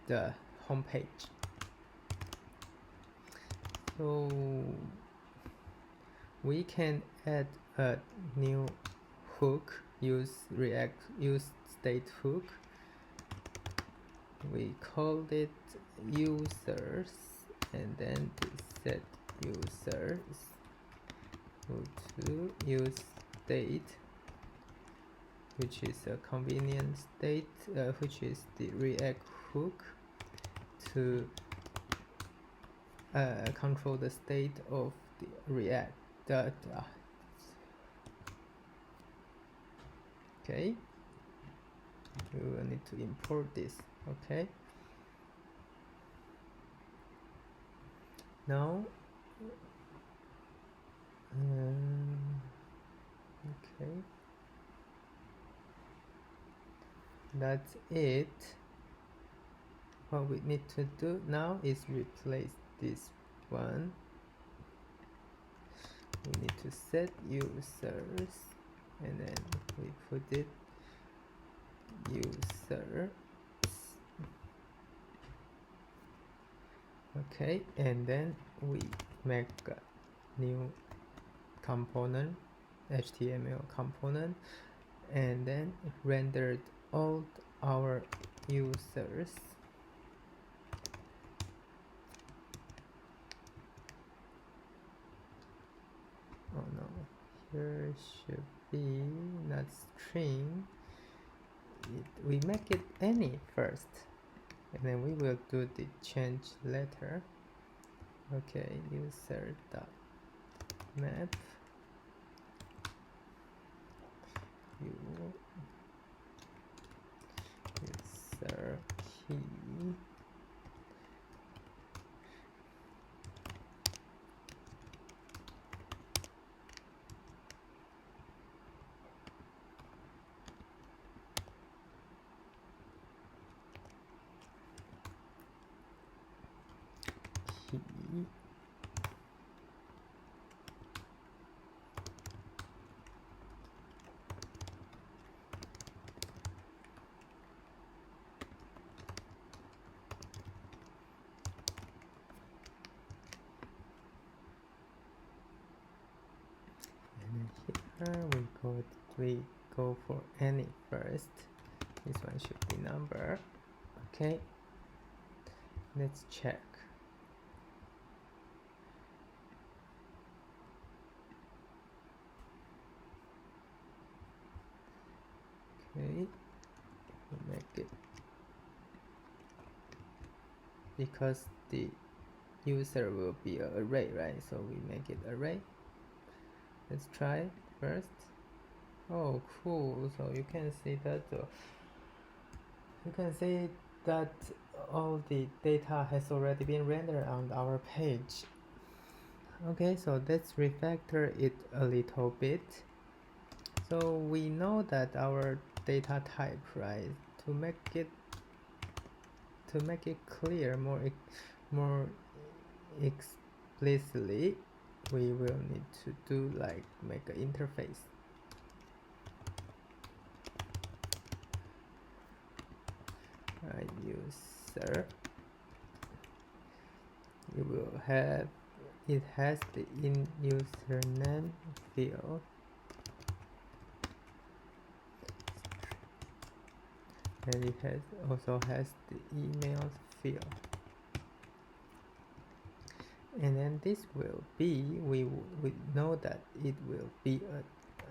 the home page. So we can add a new hook, use state hook. We called it users, and then we set users to use state, which is a convenient state, which is the React hook to control the state of the React data. Okay, we will need to import this. Okay, now okay, that's it. What we need to do now is replace this one. We need to set users, and then we put it users. Okay, and then we make a new component, HTML component, and then rendered all our users. Oh no, here should be not string. We make it any first, and then we will do the change later. Okay, user dot map user key key. And here we go for any first. This one should be number. Okay, let's check. Okay, we make it because the user will be an array, right? So we make it array. Let's try first. Oh, cool! So you can see that all the data has already been rendered on our page. Okay, so let's refactor it a little bit. So we know that our data type, right? To make it clear more explicitly, we will need to do like make an interface. User, you will have, it has the in username field, and it also has the email field. And then this will be, we know that it will be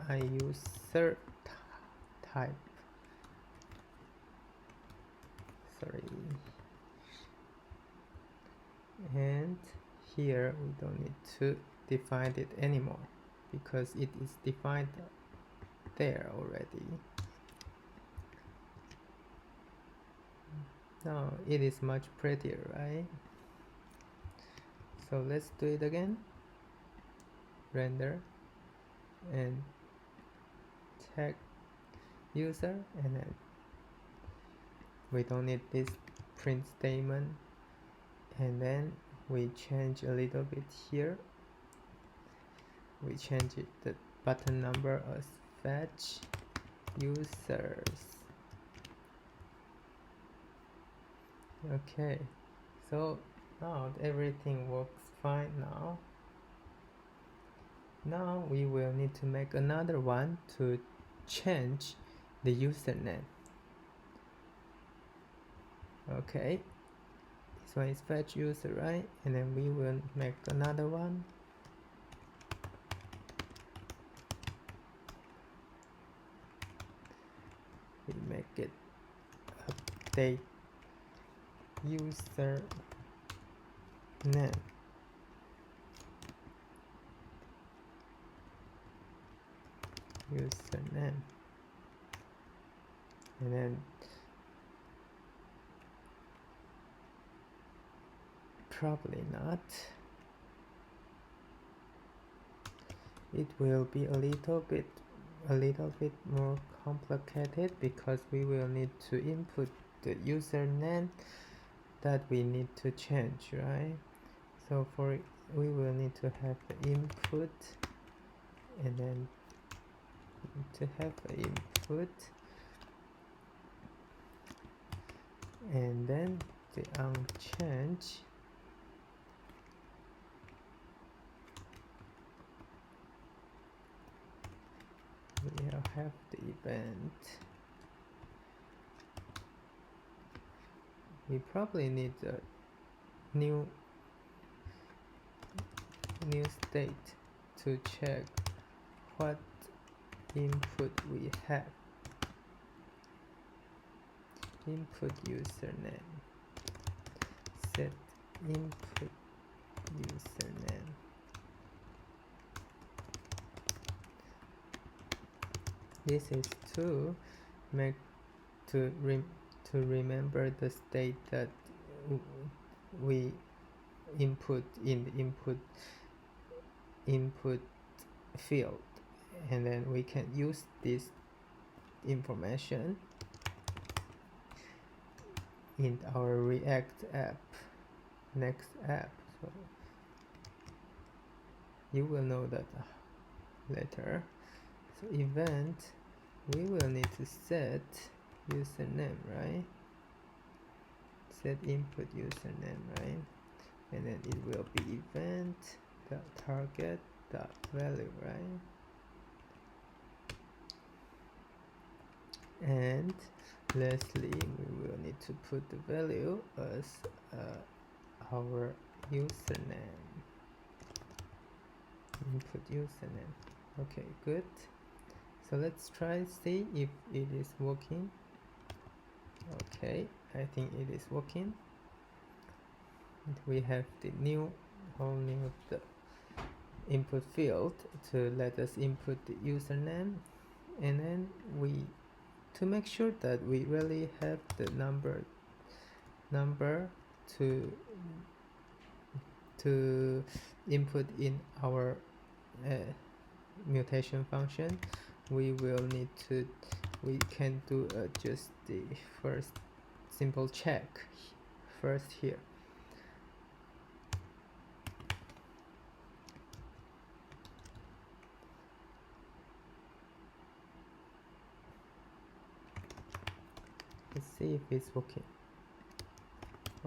a user type. Sorry. And here we don't need to define it anymore because it is defined there already. Now it is much prettier, right? So let's do it again. Render and tag user, and then we don't need this print statement, and then we change a little bit here. We change it, the button number as fetch users. Okay, so Now everything works fine now. Now we will need to make another one to change the username. Okay, this one is fetch user, right? And then we will make another one. We make it update user name. Username. And then probably not. It will be a little bit more complicated because we will need to input the username that we need to change, right? So for it, we will need to have the input, and then to have the input, and then the unchange. We'll have the event. We probably need a new state to check what input we have. Input username. Set input username. This is to make to remember the state that we input in the input field, and then we can use this information in our React app, next app. So you will know that later. So event, we will need to set username, right? Set input username, right? And then it will be event dot target dot value, right? And lastly, we will need to put the value as our username. Input username. Okay, good. So let's try see if it is working. Okay, I think it is working. We have the whole new the input field to let us input the username, and then to make sure that we really have the number to input in our mutation function, we can do just the first simple check first here. Let's see if it's working.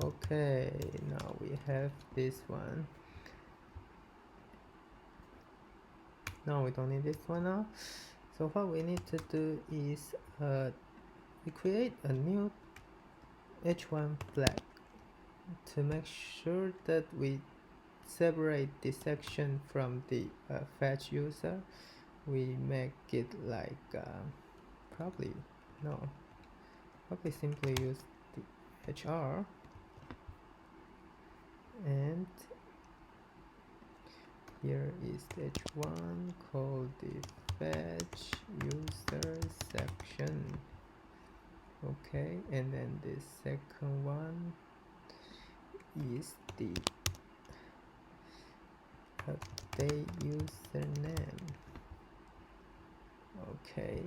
Okay, now we have this one. No, we don't need this one now. So what we need to do is we create a new h1 flag to make sure that we separate this section from the fetch user. We make it like probably simply use the hr, and here is the h1 called the fetch user section. Okay, and then the second one is the update username. Okay,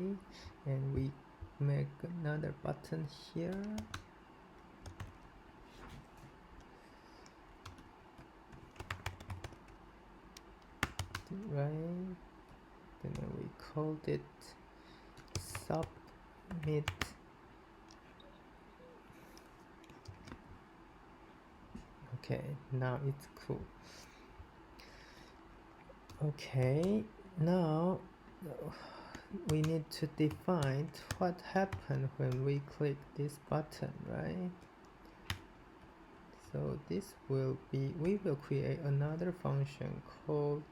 and we make another button here. Right, and then we called it submit Okay, now it's cool. Okay, now we need to define what happened when we click this button, right? So this will be, we will create another function called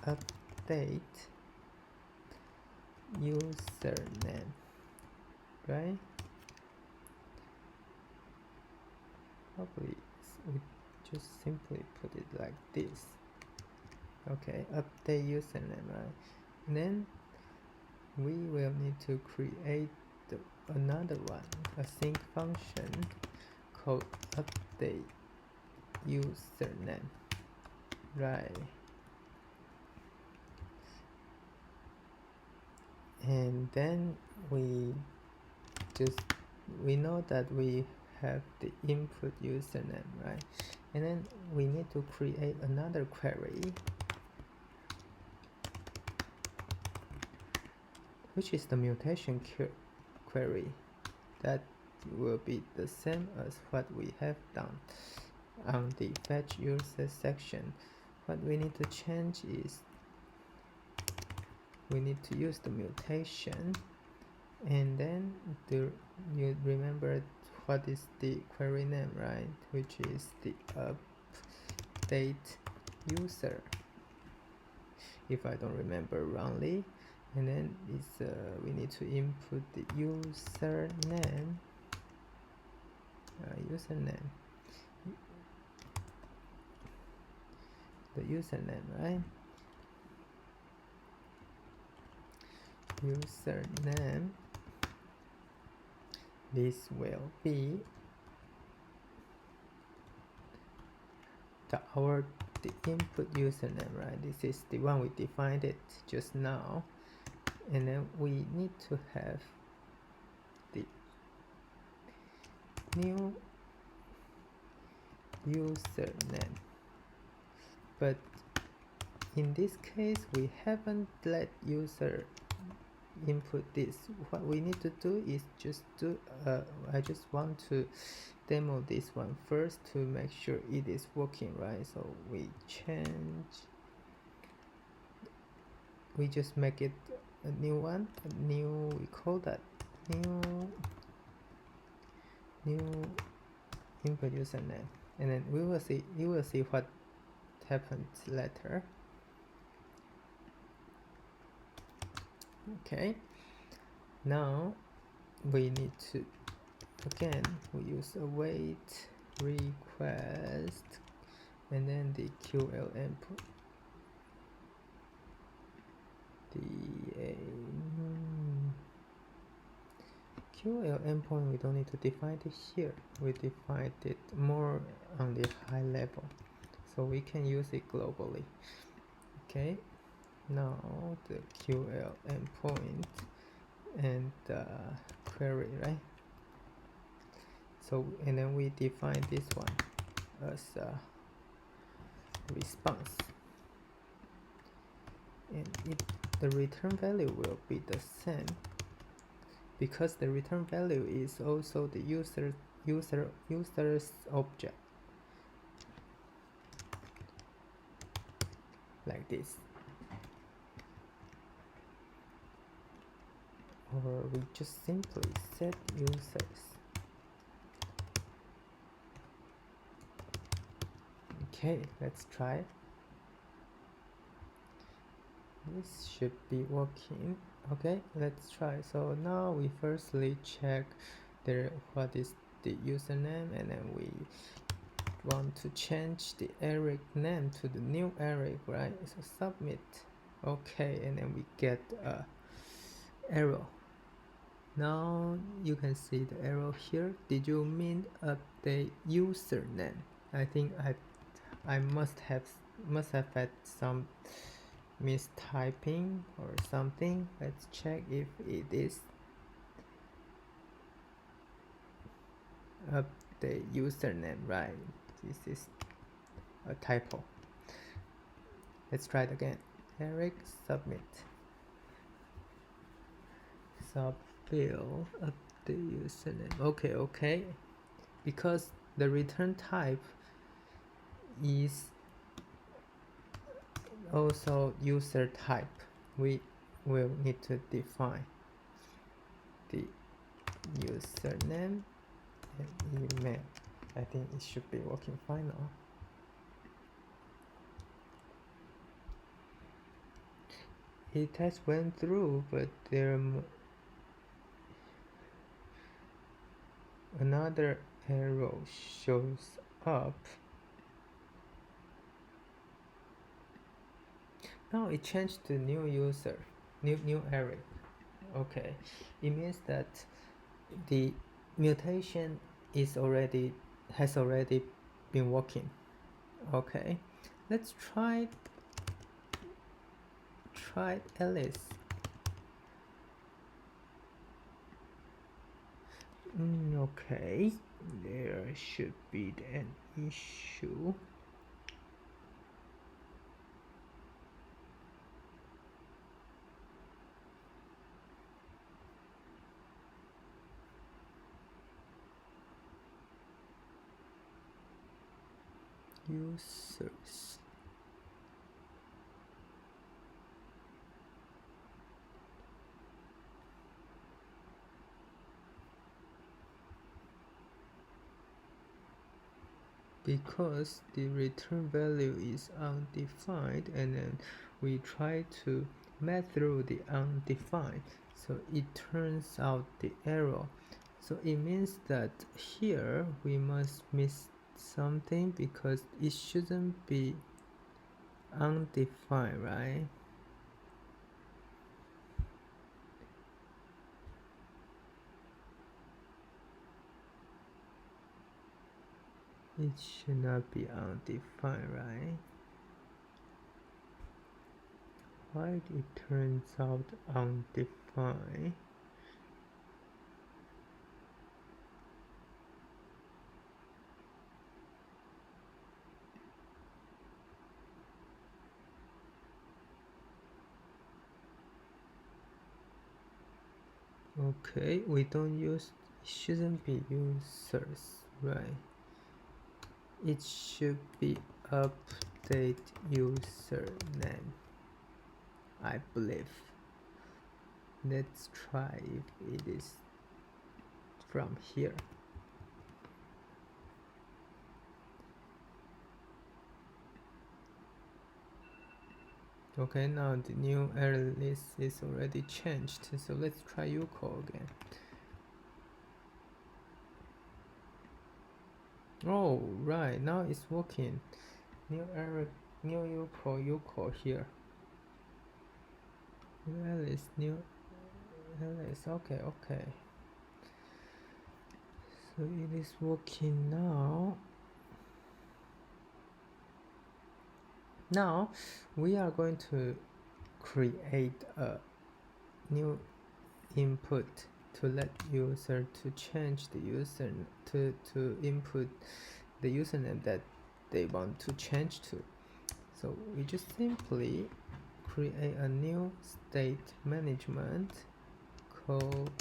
update username, right? Probably we just simply put it like this. Okay, update username, right? And then we will need to create another one, a sync function called update username, right? And then we know that we have the input username, right? And then we need to create another query, which is the mutation query. That will be the same as what we have done on the fetch user section. What we need to change is we need to use the mutation, and then you remember what is the query name, right? Which is the update user, if I don't remember wrongly. And then it's we need to input the username, the username, right? Username, this will be the input username, right? This is the one we defined it just now. And then we need to have the new username, but in this case we haven't let user input this. What we need to do is just do I just want to demo this one first to make sure it is working, right? So we just make it a new one, we call that new input username, and then you will see what happens later. Okay, now we need to, again, we use await request and then the QL input, QL endpoint we don't need to define it here, we defined it more on the high level, so we can use it globally. Okay, now the QL endpoint and query, right? So, and then we define this one as a response, and the return value will be the same, because the return value is also the user's object, like this. Or we just simply set users. Okay, let's try. This should be working. Okay, let's try. So now we firstly check what is the username, and then we want to change the Eric name to the new Eric, right? So submit. Okay, and then we get a error. Now you can see the error here. Did you mean update username? I think I must have had some mistyping or something. Let's check if it is update username, right? This is a typo. Let's try it again. Eric, submit. Subbill update username. Okay, because the return type is also user type, we will need to define the username and email. I think it should be working fine now. It has went through, but there another arrow shows up. Now it changed to new user, new array. Okay, it means that the mutation has already been working. Okay, let's try Alice. Okay, there should be an issue. Users. Because the return value is undefined, and then we try to map through the undefined, so it turns out the error. So it means that here we must miss something because it shouldn't be undefined, right? It should not be undefined, right? Why it turns out undefined? Okay, we don't use, it shouldn't be users, right? It should be update username, I believe. Let's try if it is from here. Okay, now the new array list is already changed, so let's try ucall again. Oh, right, now it's working. New array, new ucall here. New Alice, okay. So it is working now. Now we are going to create a new input to let user to change the user to input the username that they want to change to. So we just simply create a new state management called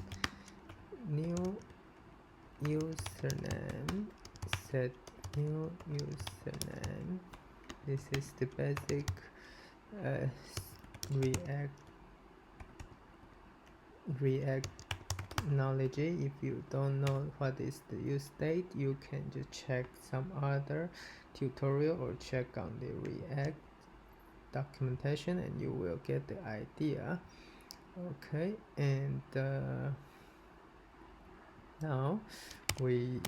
new username, set new username. This is the basic React knowledge. If you don't know what is the use state, you can just check some other tutorial or check on the React documentation and you will get the idea. Okay, and now we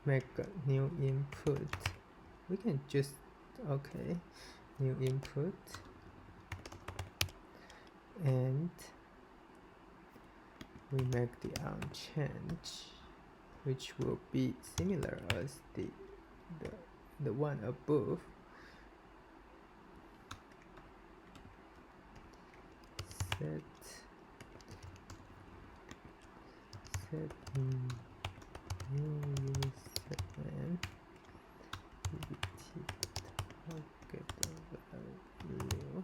make a new input. We can just new input, and we make the unchange, which will be similar as the one above. Set new username target value,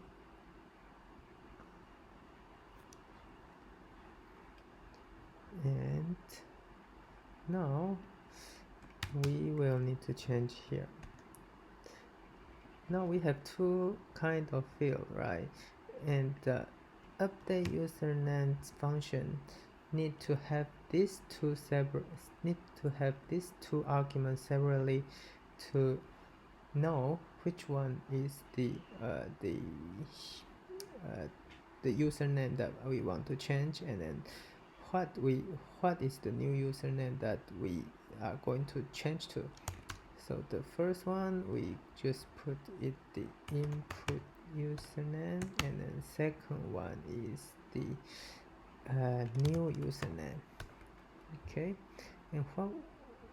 and Now we will need to change here. Now we have two kind of field, right? And the update username function need to have these two arguments separately to know which one is the username that we want to change, and then what is the new username that we are going to change to. So the first one, we just put it the input username, and then second one is the new username. Okay, and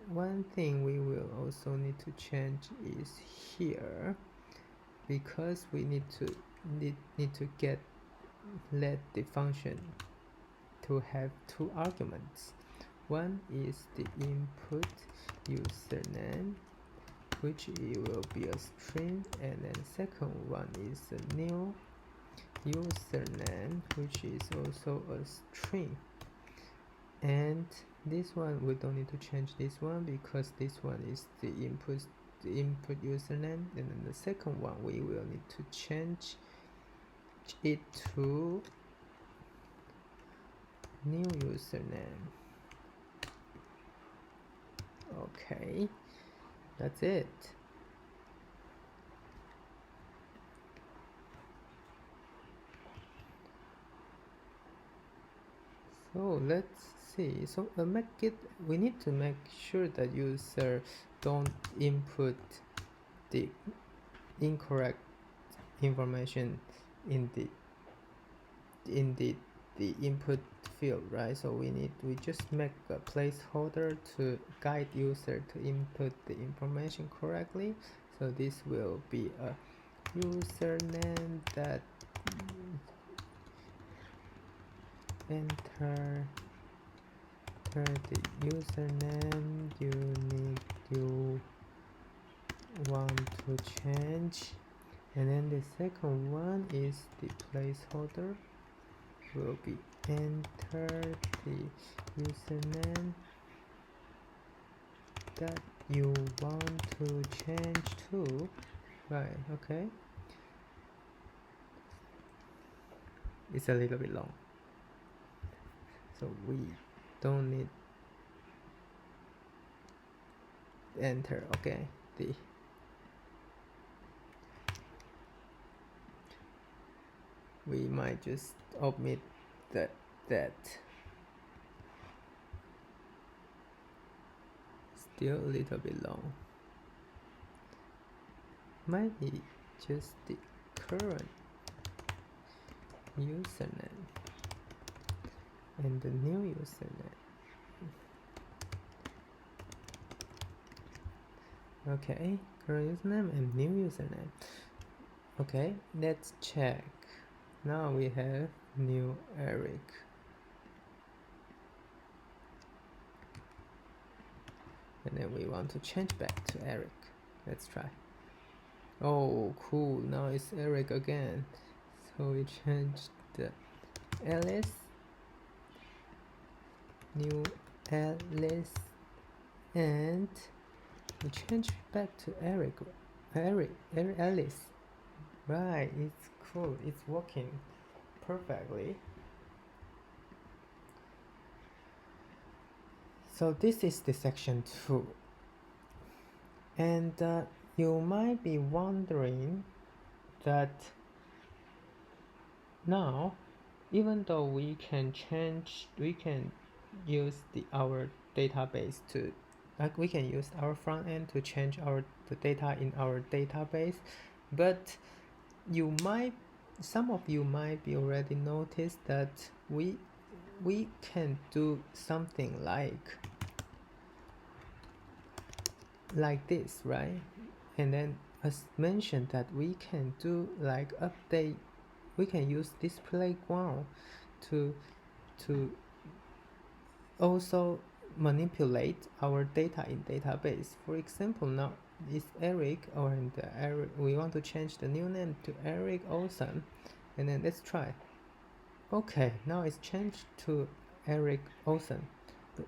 one thing we will also need to change is here, because we need to let the function to have two arguments. One is the input username, which it will be a string, and then second one is a new username, which is also a string. And this one we don't need to change this one, because this one is the input username, and then the second one we will need to change it to new username. Okay, that's it. So let's see. So we need to make sure that user don't input the incorrect information in the input field, right? So we just make a placeholder to guide user to input the information correctly. So this will be a username that enter the username you want to change, and then the second one is the placeholder will be enter the username that you want to change to, right? Okay, it's a little bit long, so we don't need enter. Okay, we might just omit that still a little bit long. Might be just the current username and the new username. Okay, current username and new username. Okay, let's check. Now we have new Eric. And then we want to change back to Eric. Let's try. Oh, cool. Now it's Eric again. So we changed the Alice, new Alice, and we change back to Eric, Alice. Right, it's cool. It's working perfectly. So this is the section 2. And you might be wondering that now, even though we can use our database to, we can use our front end to change the data in our database, but some of you might be already noticed that we can do something like this, right? And then as mentioned, that we can do like update, we can use this playground to also manipulate our data in database. For example, now is Eric, or Eric, we want to change the new name to Eric Olsen, and then let's try. Okay, now it's changed to Eric Olsen.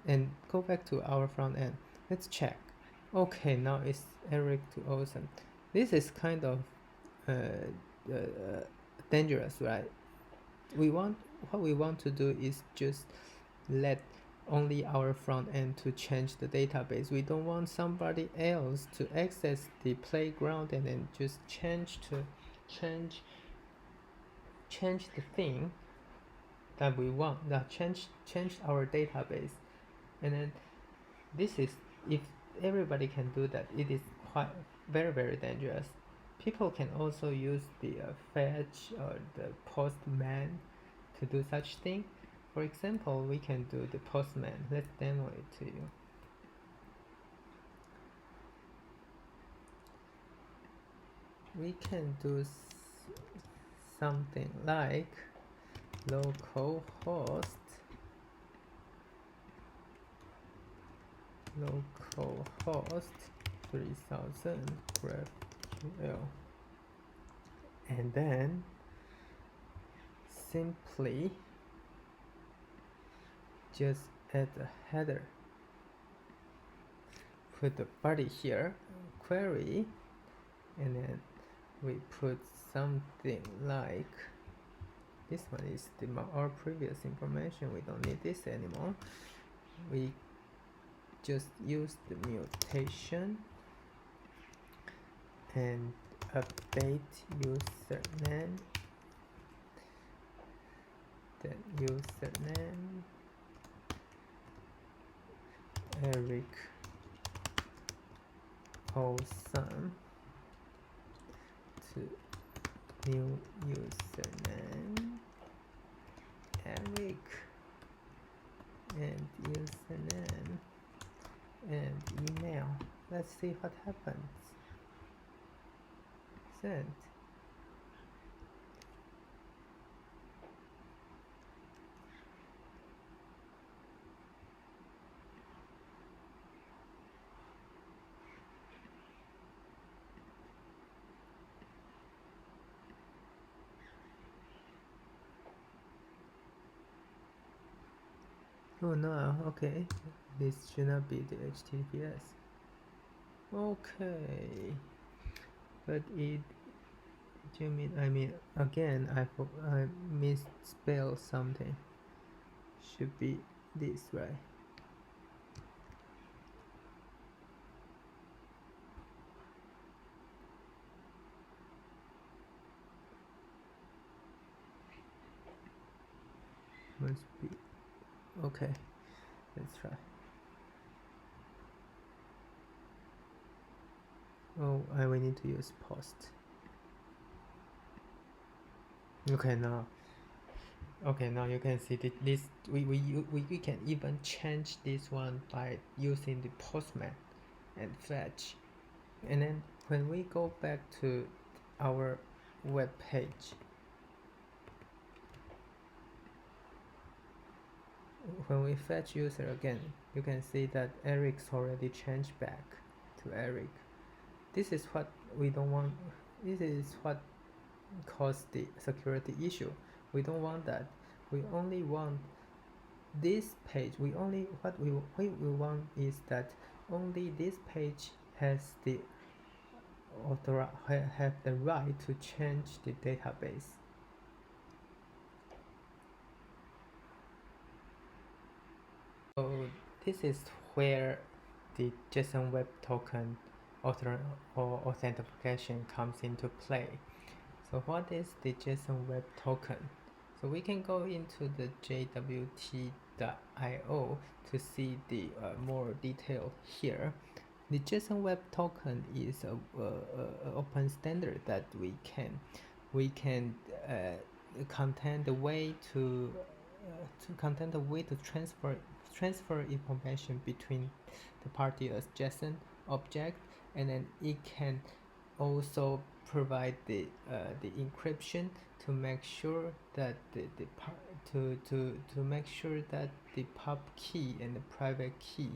and go back to our front end. Let's check. Okay, now it's Eric to Olsen. This is kind of dangerous, right? What we want to do is just let only our front end to change the database. We don't want somebody else to access the playground and then just change the thing that we want, that change our database. And then this is, if everybody can do that, it is quite very dangerous. People can also use the fetch or the postman to do such thing. For example, we can do the postman. Let's demo it to you. We can do something like localhost 3000 graphql, and then simply just add a header, put the body here, query, and then we put something like, this one is our previous information, we don't need this anymore. We just use the mutation and update username, then username Eric Olsen to new username Eric, and username and email. Let's see what happens. Send. Oh no, okay, this should not be the HTTPS. Okay, but it, do you mean, I mean, again, I misspelled something. Should be this, right? Must be, okay, let's try. Oh, I will need to use post. Okay, now you can see this. We can even change this one by using the postman and fetch. And then when we go back to our web page, when we fetch user again, you can see that Eric's already changed back to Eric. This is what we don't want. This is what caused the security issue. We don't want that. We only want this page. What we want is that only this page has the have the right to change the database. So this is where the JSON Web Token authentication comes into play. So what is the JSON Web Token? So we can go into the JWT.io to see the more detail here. The JSON Web Token is a open standard that we can contain the way to transfer information between the party as JSON object, and then it can also provide the encryption to make sure that to make sure that the pub key and the private key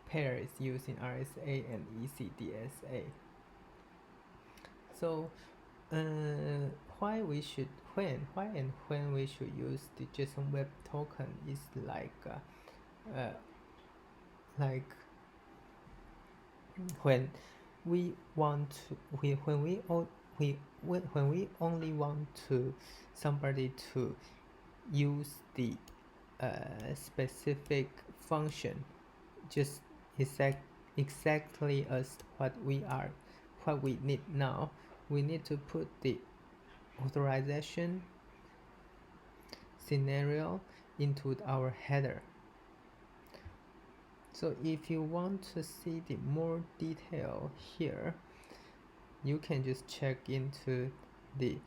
pair is using RSA and ECDSA. So why and when we should use the JSON Web Token is like like when we want to when we only want to somebody to use the specific function just exactly as what we need now, we need to put the authorization scenario into our header. So if you want to see the more detail here, you can just check into the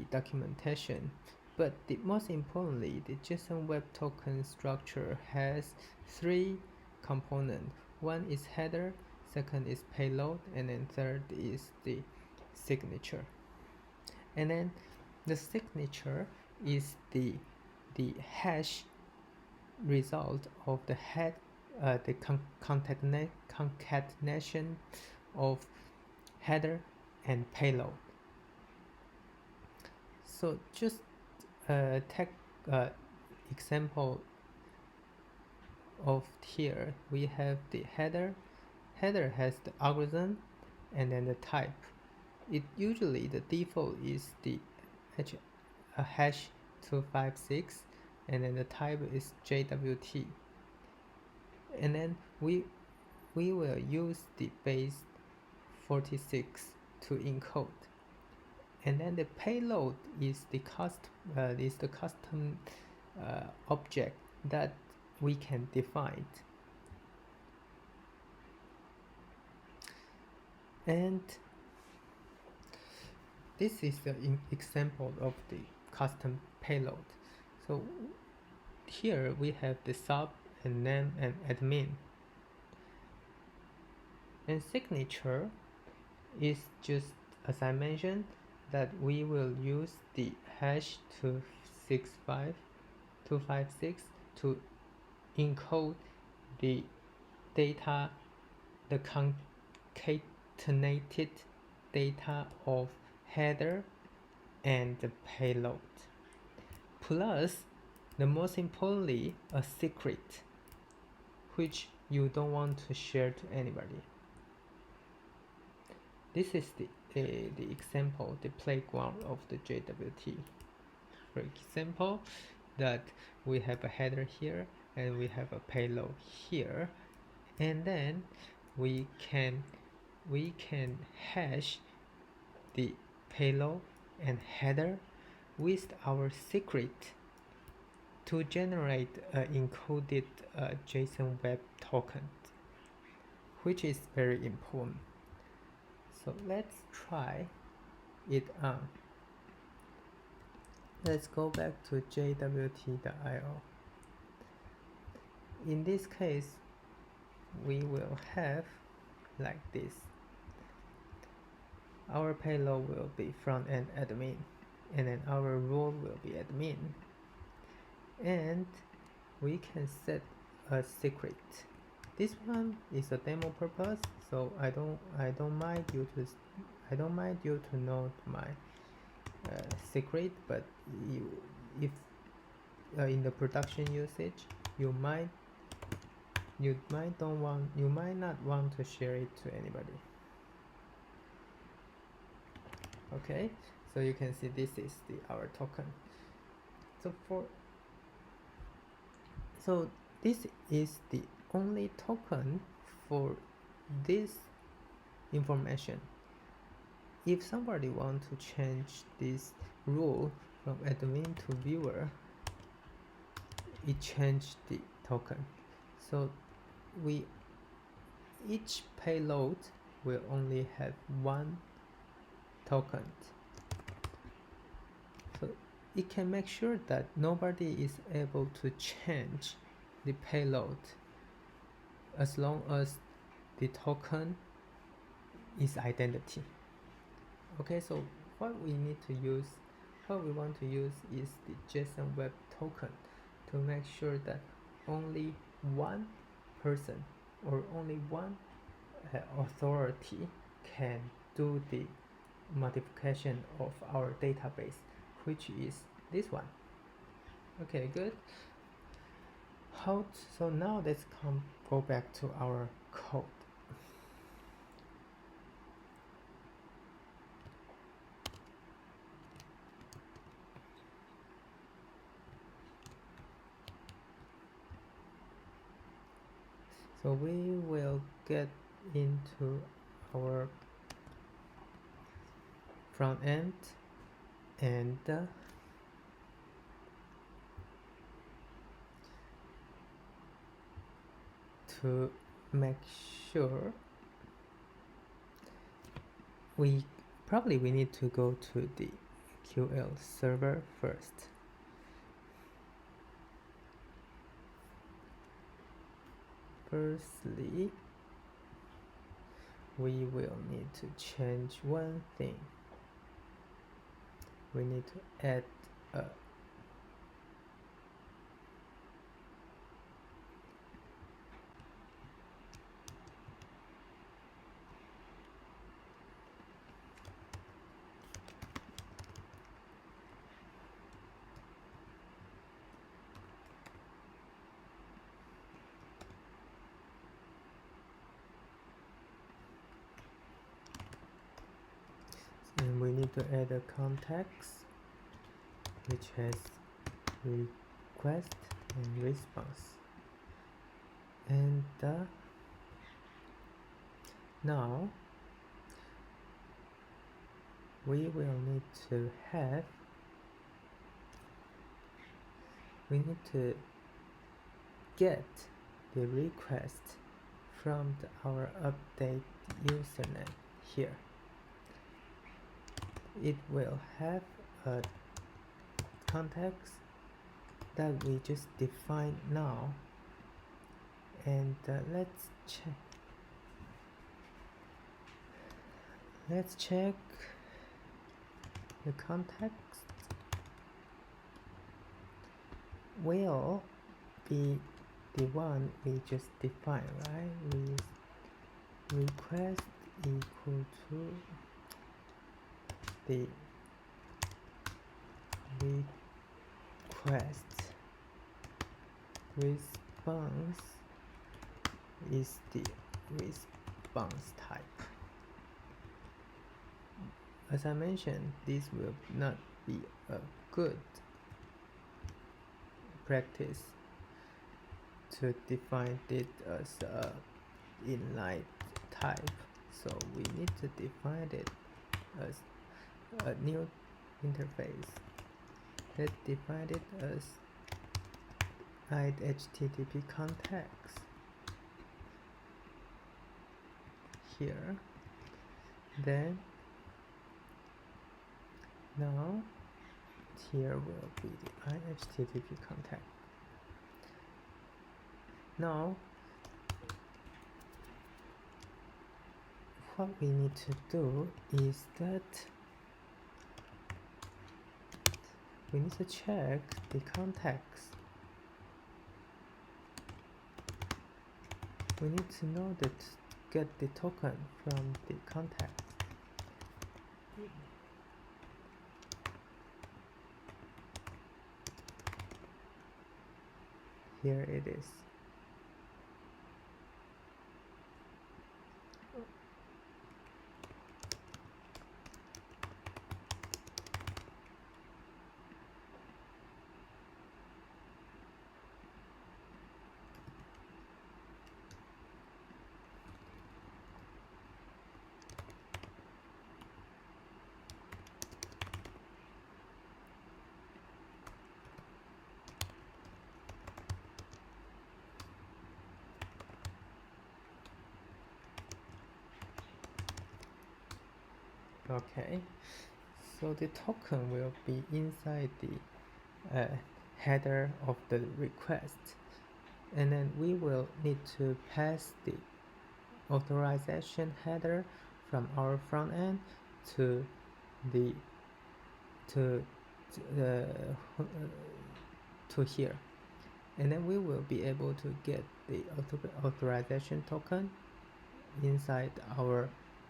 documentation. But most importantly, the JSON Web Token structure has three components. One is header, second is payload, and then third is the signature. And then the signature is the hash result of the concatenation of header and payload. So just take example of here. We have the header. Header has the algorithm and then the type. It usually the default is the hash 256, and then the type is JWT. And then we will use the base 46 to encode. And then the payload is the custom object that we can define. And this is the example of the custom payload. So here we have the sub and name and admin. And signature is just, as I mentioned, that we will use the hash 256 to encode the data, the concatenated data of header and the payload, plus the most importantly, a secret which you don't want to share to anybody. This is the example, the playground of the JWT. For example, that we have a header here and we have a payload here, and then we can hash the payload and header with our secret to generate encoded JSON Web Token, which is very important. So let's try it on. Let's go back to JWT.io. In this case, we will have like this. Our payload will be front-end admin, and then our role will be admin. And we can set a secret. This one is a demo purpose, so I don't mind you to know my secret, but if in the production usage, you might not want to share it to anybody. Okay, so you can see this is our token. So this is the only token for this information. If somebody wants to change this rule from admin to viewer, it changed the token. So each payload will only have one token. So it can make sure that nobody is able to change the payload as long as the token is identity. Okay, so what we want to use is the JSON Web Token to make sure that only one person or only one authority can do the modification of our database, which is this one. Okay, good. So now let's go back to our code. So we will get into our front end and to make sure we need to go to the QL server first. Firstly, we will need to change one thing. We need to add a and we need to add a context which has request and response. And now we will need to get the request from our update username here. It will have a context that we just define now, and let's check the context will be the one we just defined, right? Request equal to the request, response is the response type. As I mentioned, this will not be a good practice to define it as a inline type, so we need to define it as a new interface. Let's define it as HTTP context here. Then now here will be the HTTP context. Now what we need to do is that we need to check the context. We need to know that get the token from the context. Here it is. Okay, so the token will be inside the header of the request, and then we will need to pass the authorization header from our front end to here, and then we will be able to get the authorization token inside our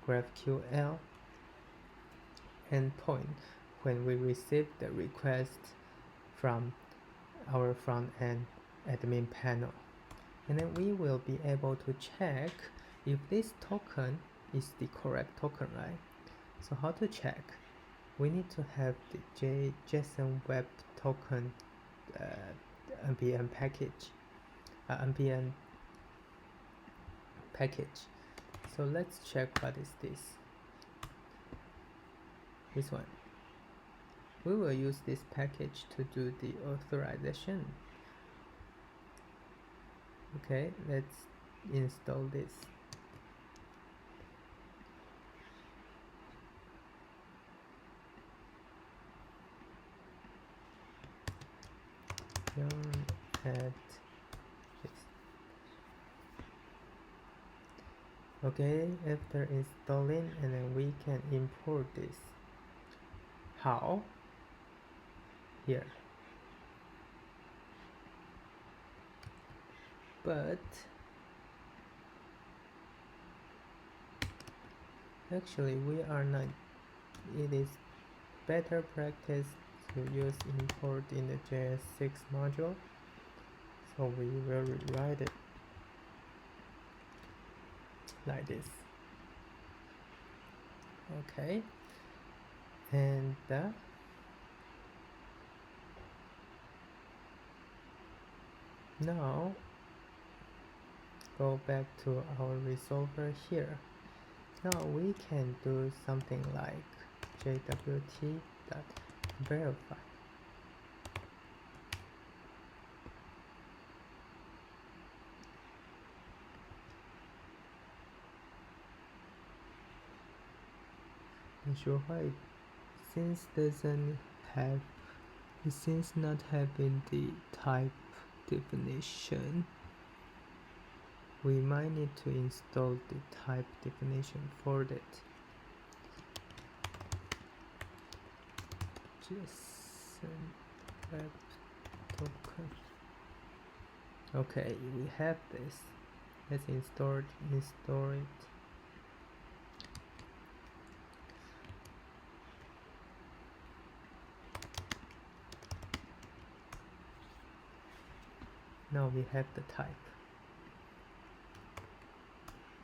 GraphQL endpoint when we receive the request from our front end admin panel. and then we will be able to check if this token is the correct token, right? So how to check? We need to have the JSON web token npm package, npm package. So let's check what is this one. We will use this package to do the authorization. Okay, let's install this. Add this. Okay, after installing, and then we can import this. How? Here. But actually we are not. It is better practice to use import in the JS6 module. So we will rewrite it like this. Okay, and now go back to our resolver here. Now we can do something like JWT.verify. Not sure why it since not having the type definition. We might need to install the type definition for that. JSON web token. Okay, we have this. Let's install it. Now we have the type.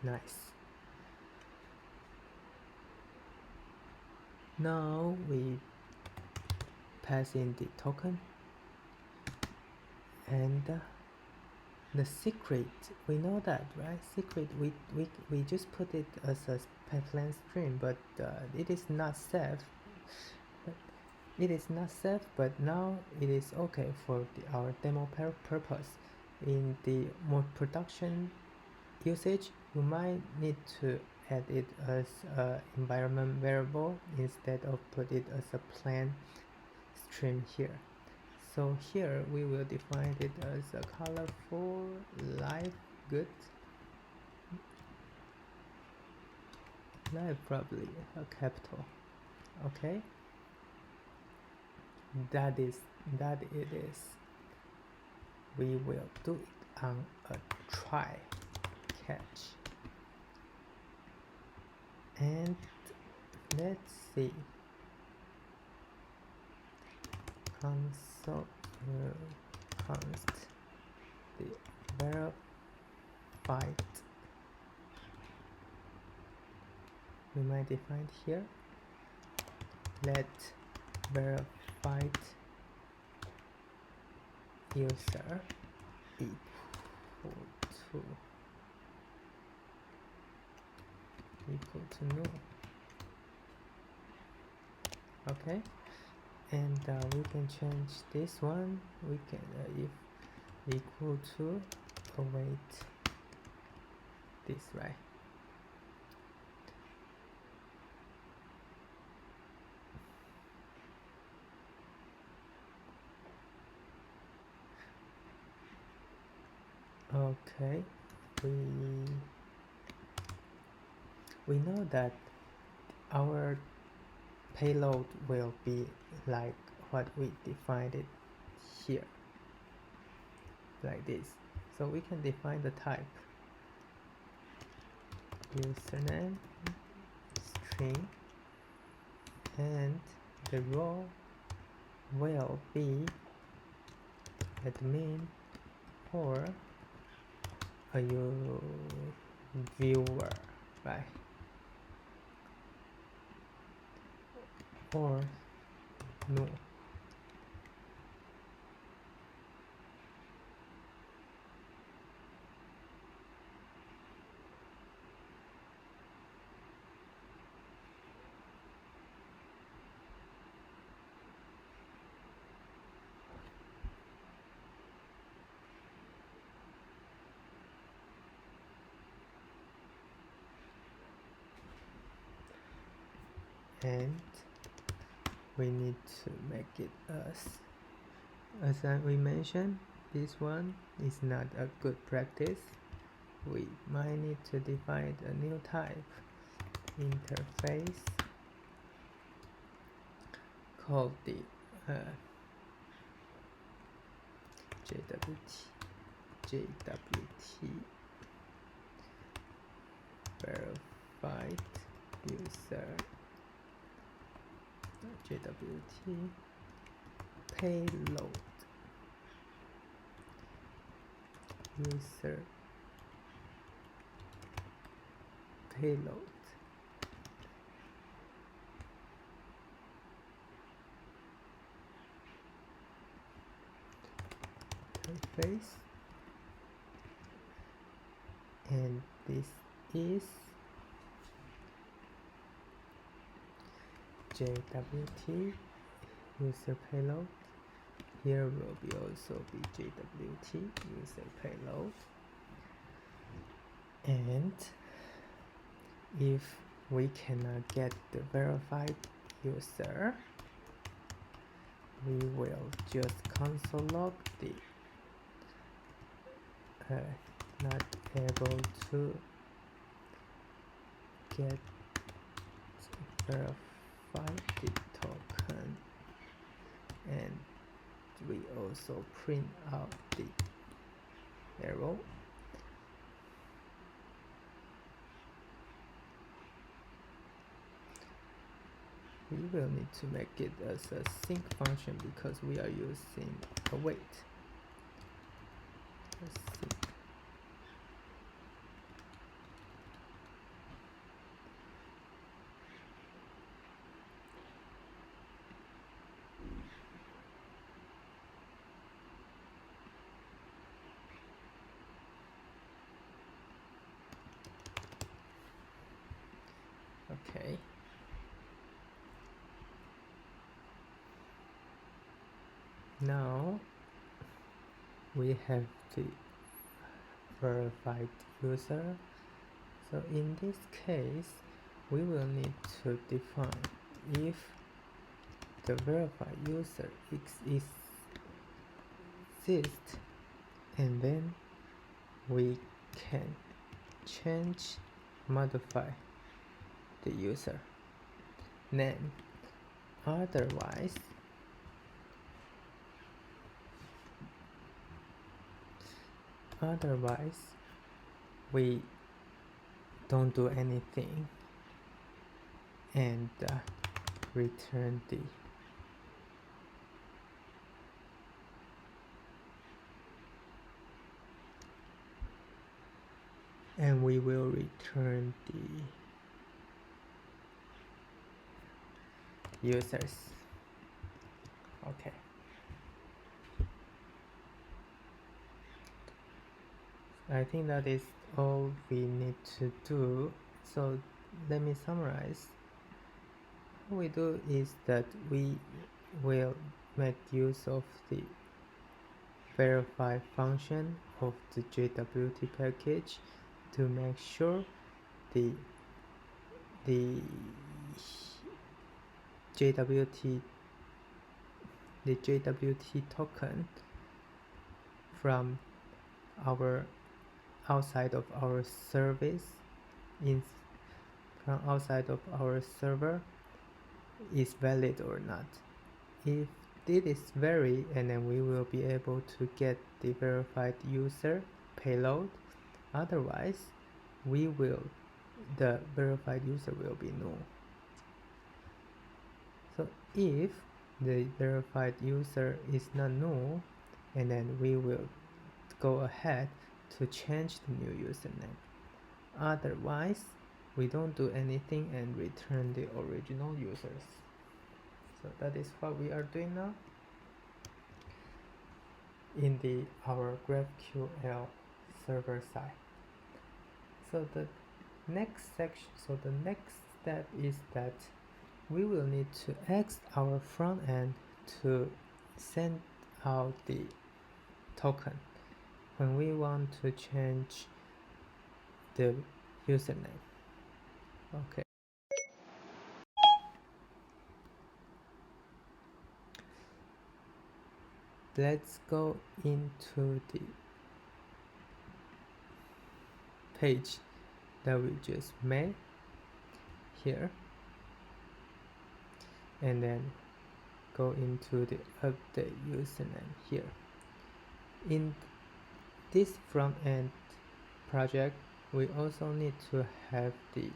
Nice. Now we pass in the token and the secret. We know that, right? Secret. We just put it as a pipeline string, but it is not safe. But now it is okay for our demo purpose. In the more production usage, you might need to add it as an environment variable instead of put it as a plain string here. So here we will define it as a colorful live good. Live probably a capital. Okay. That it is. We will do it on a try catch. And let's see. Console const the verified. We might define here. Let verified user equal to null. Okay, and we can change this one. We can if equal to await this, right? Okay, we know that our payload will be like what we defined it here, like this. So we can define the type username string, and the role will be admin or viewer, right? Or no. And we need to make it as we mentioned, this one is not a good practice. We might need to define a new type interface called the JWT verified user JWT payload user payload interface, and this is JWT user payload. Here will be also be JWT user payload. And if we cannot get the verified user, we will just console log the not able to get verified the token, and we also print out the error. We will need to make it as a sync function because we are using await. Okay. Now we have the verified user. So in this case, we will need to define if the verified user exists, and then we can modify the user name. Otherwise, we don't do anything and return the and we will return the users. Okay. I think that is all we need to do. So let me summarize. What we do is that we will make use of the verify function of the JWT package to make sure the JWT token from our outside of our service from outside of our server is valid or not. If it is valid, and then we will be able to get the verified user payload. Otherwise, the verified user will be null. So if the verified user is not null, and then we will go ahead to change the new username. Otherwise, we don't do anything and return the original users. So that is what we are doing now in our GraphQL server side. So the next step is that we will need to ask our front end to send out the token when we want to change the username. Okay. Let's go into the page that we just made here, and then go into the update username here. In this front-end project, we also need to have the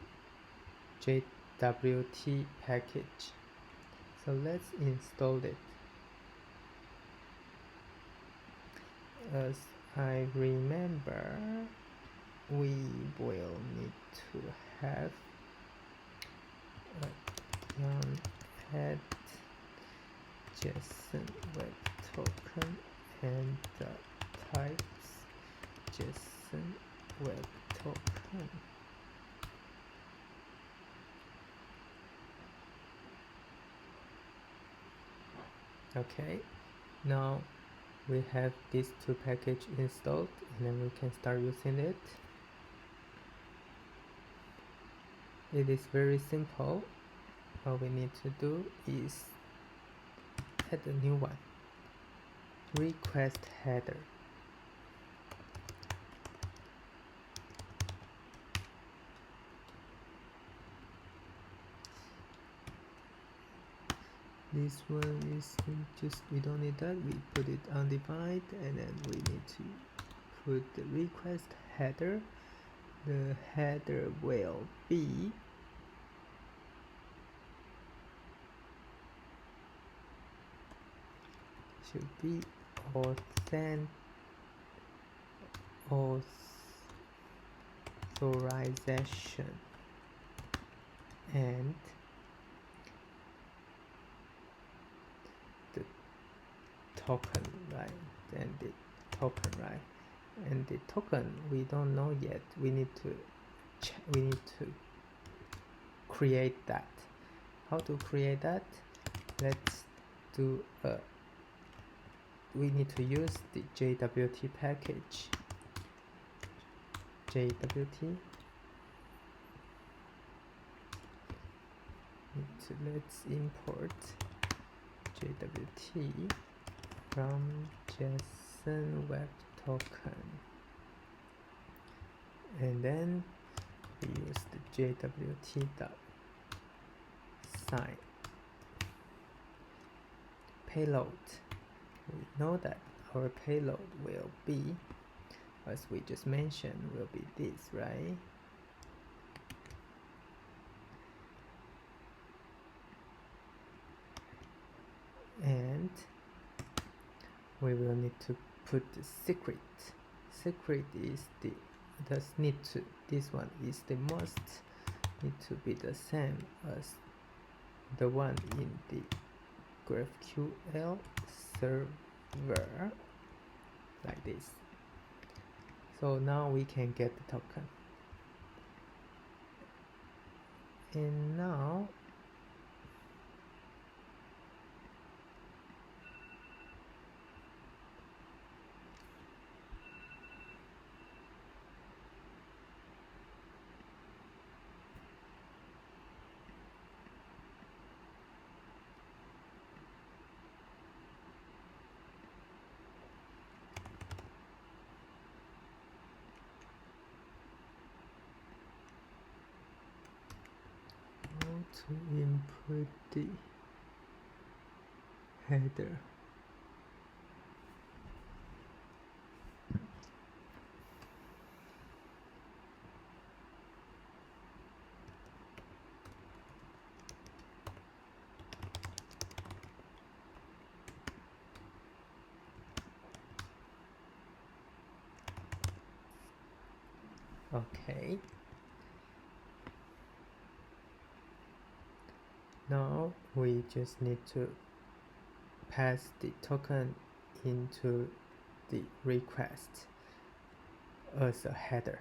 JWT package. So let's install it. As I remember, we will need to have add Json web token and the types Json web token. Okay, now we have these two packages installed, and then we can start using it. It is very simple. All we need to do is add a new one, request header. This one is we don't need that. We put it undefined, and then we need to put the request header. The header will be authorization and the token, right? And the token, right? And the token we don't know yet. We need to create that. How to create that? Let's do we need to use the JWT package. JWT. Let's import JWT from Json web token, and then we use the JWT dot sign payload. We know that our payload will be, as we just mentioned, will be this, right? And we will need to put the secret. Secret is this one is the must need to be the same as the one in the GraphQL server, like this. So now we can get the token. And now to input the header. Okay. Now we just need to pass the token into the request as a header.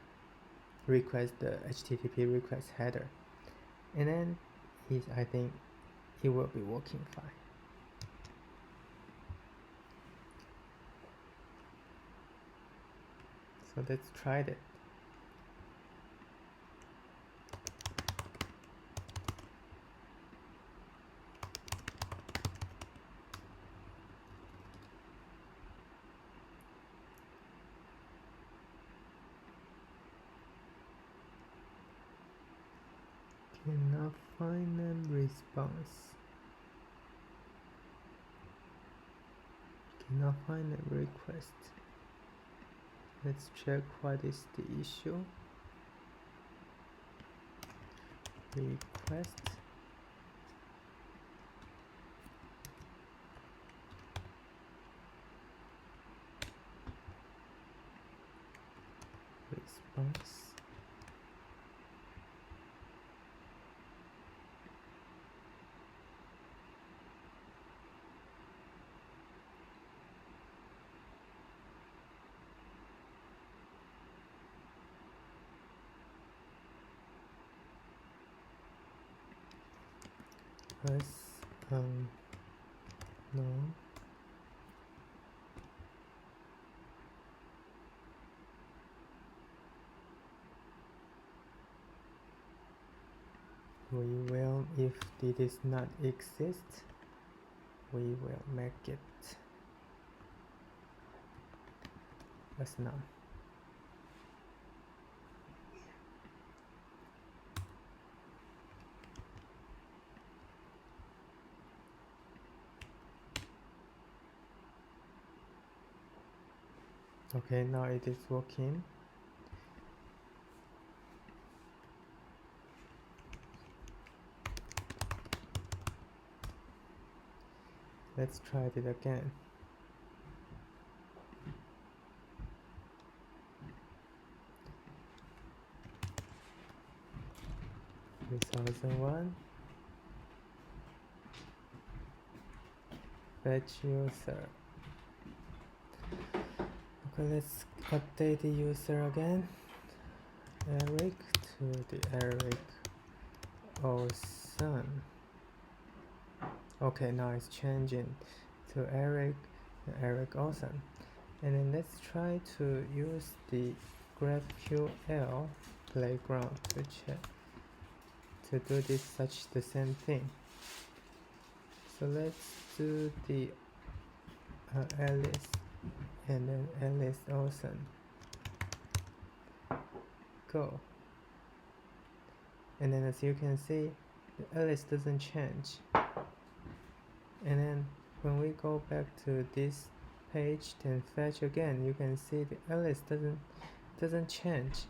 Request the HTTP request header, and then I think it will be working fine. So let's try it. Cannot find a response. Cannot find a request. Let's check what is the issue. Request. Response. Press no. We will, if it does not exist, we will make it as none. Okay, now it is working. Let's try it again. One. Fetch user. Okay, let's update the user again. Eric to the Eric Olson. Okay, now it's changing to Eric Olson. And then let's try to use the GraphQL playground to check to do the same thing. So let's do the Alice and then Alice Olson. Go. And then as you can see, the Alice doesn't change. And then when we go back to this page and fetch again, you can see the Alice doesn't change.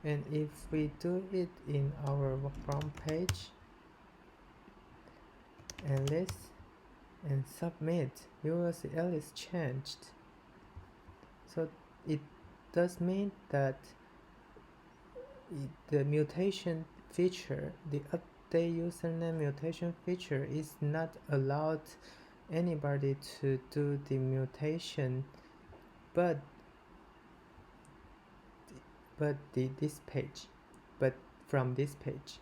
And if we do it in our from page, Alice, and submit, you will see Alice changed. So it does mean that the mutation feature, the update username mutation feature, is not allowed anybody to do the mutation but this page, but from this page.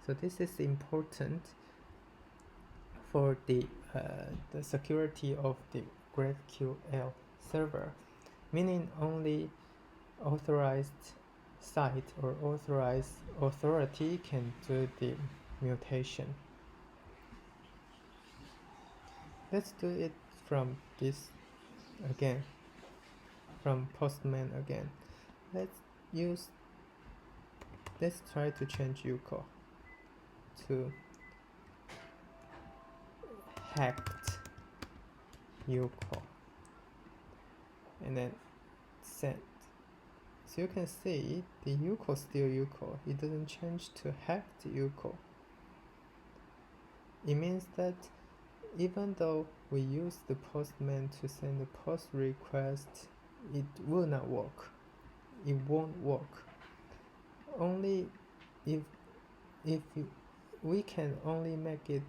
So this is important for the security of the GraphQL server, meaning only authorized site or authorized authority can do the mutation. Let's do it from this again, from Postman again. Let's try to change UCO to hacked UCO and then send. So you can see the UCO still UCO. It doesn't change to hacked UCO. It means that even though we use the Postman to send the post request, it will not work. It won't work. only if if we can only make it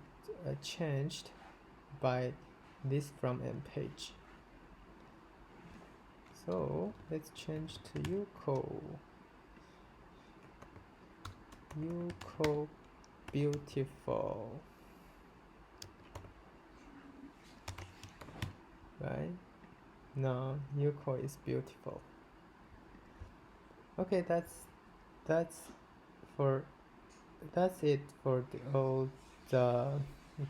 changed by this from end page. So let's change to Uco beautiful, right? No, Uco is beautiful. Okay, that's for that's it for the all the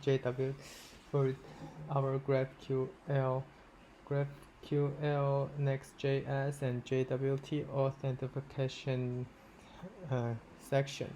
JW for our GraphQL, Nextjs, and JWT authentication section.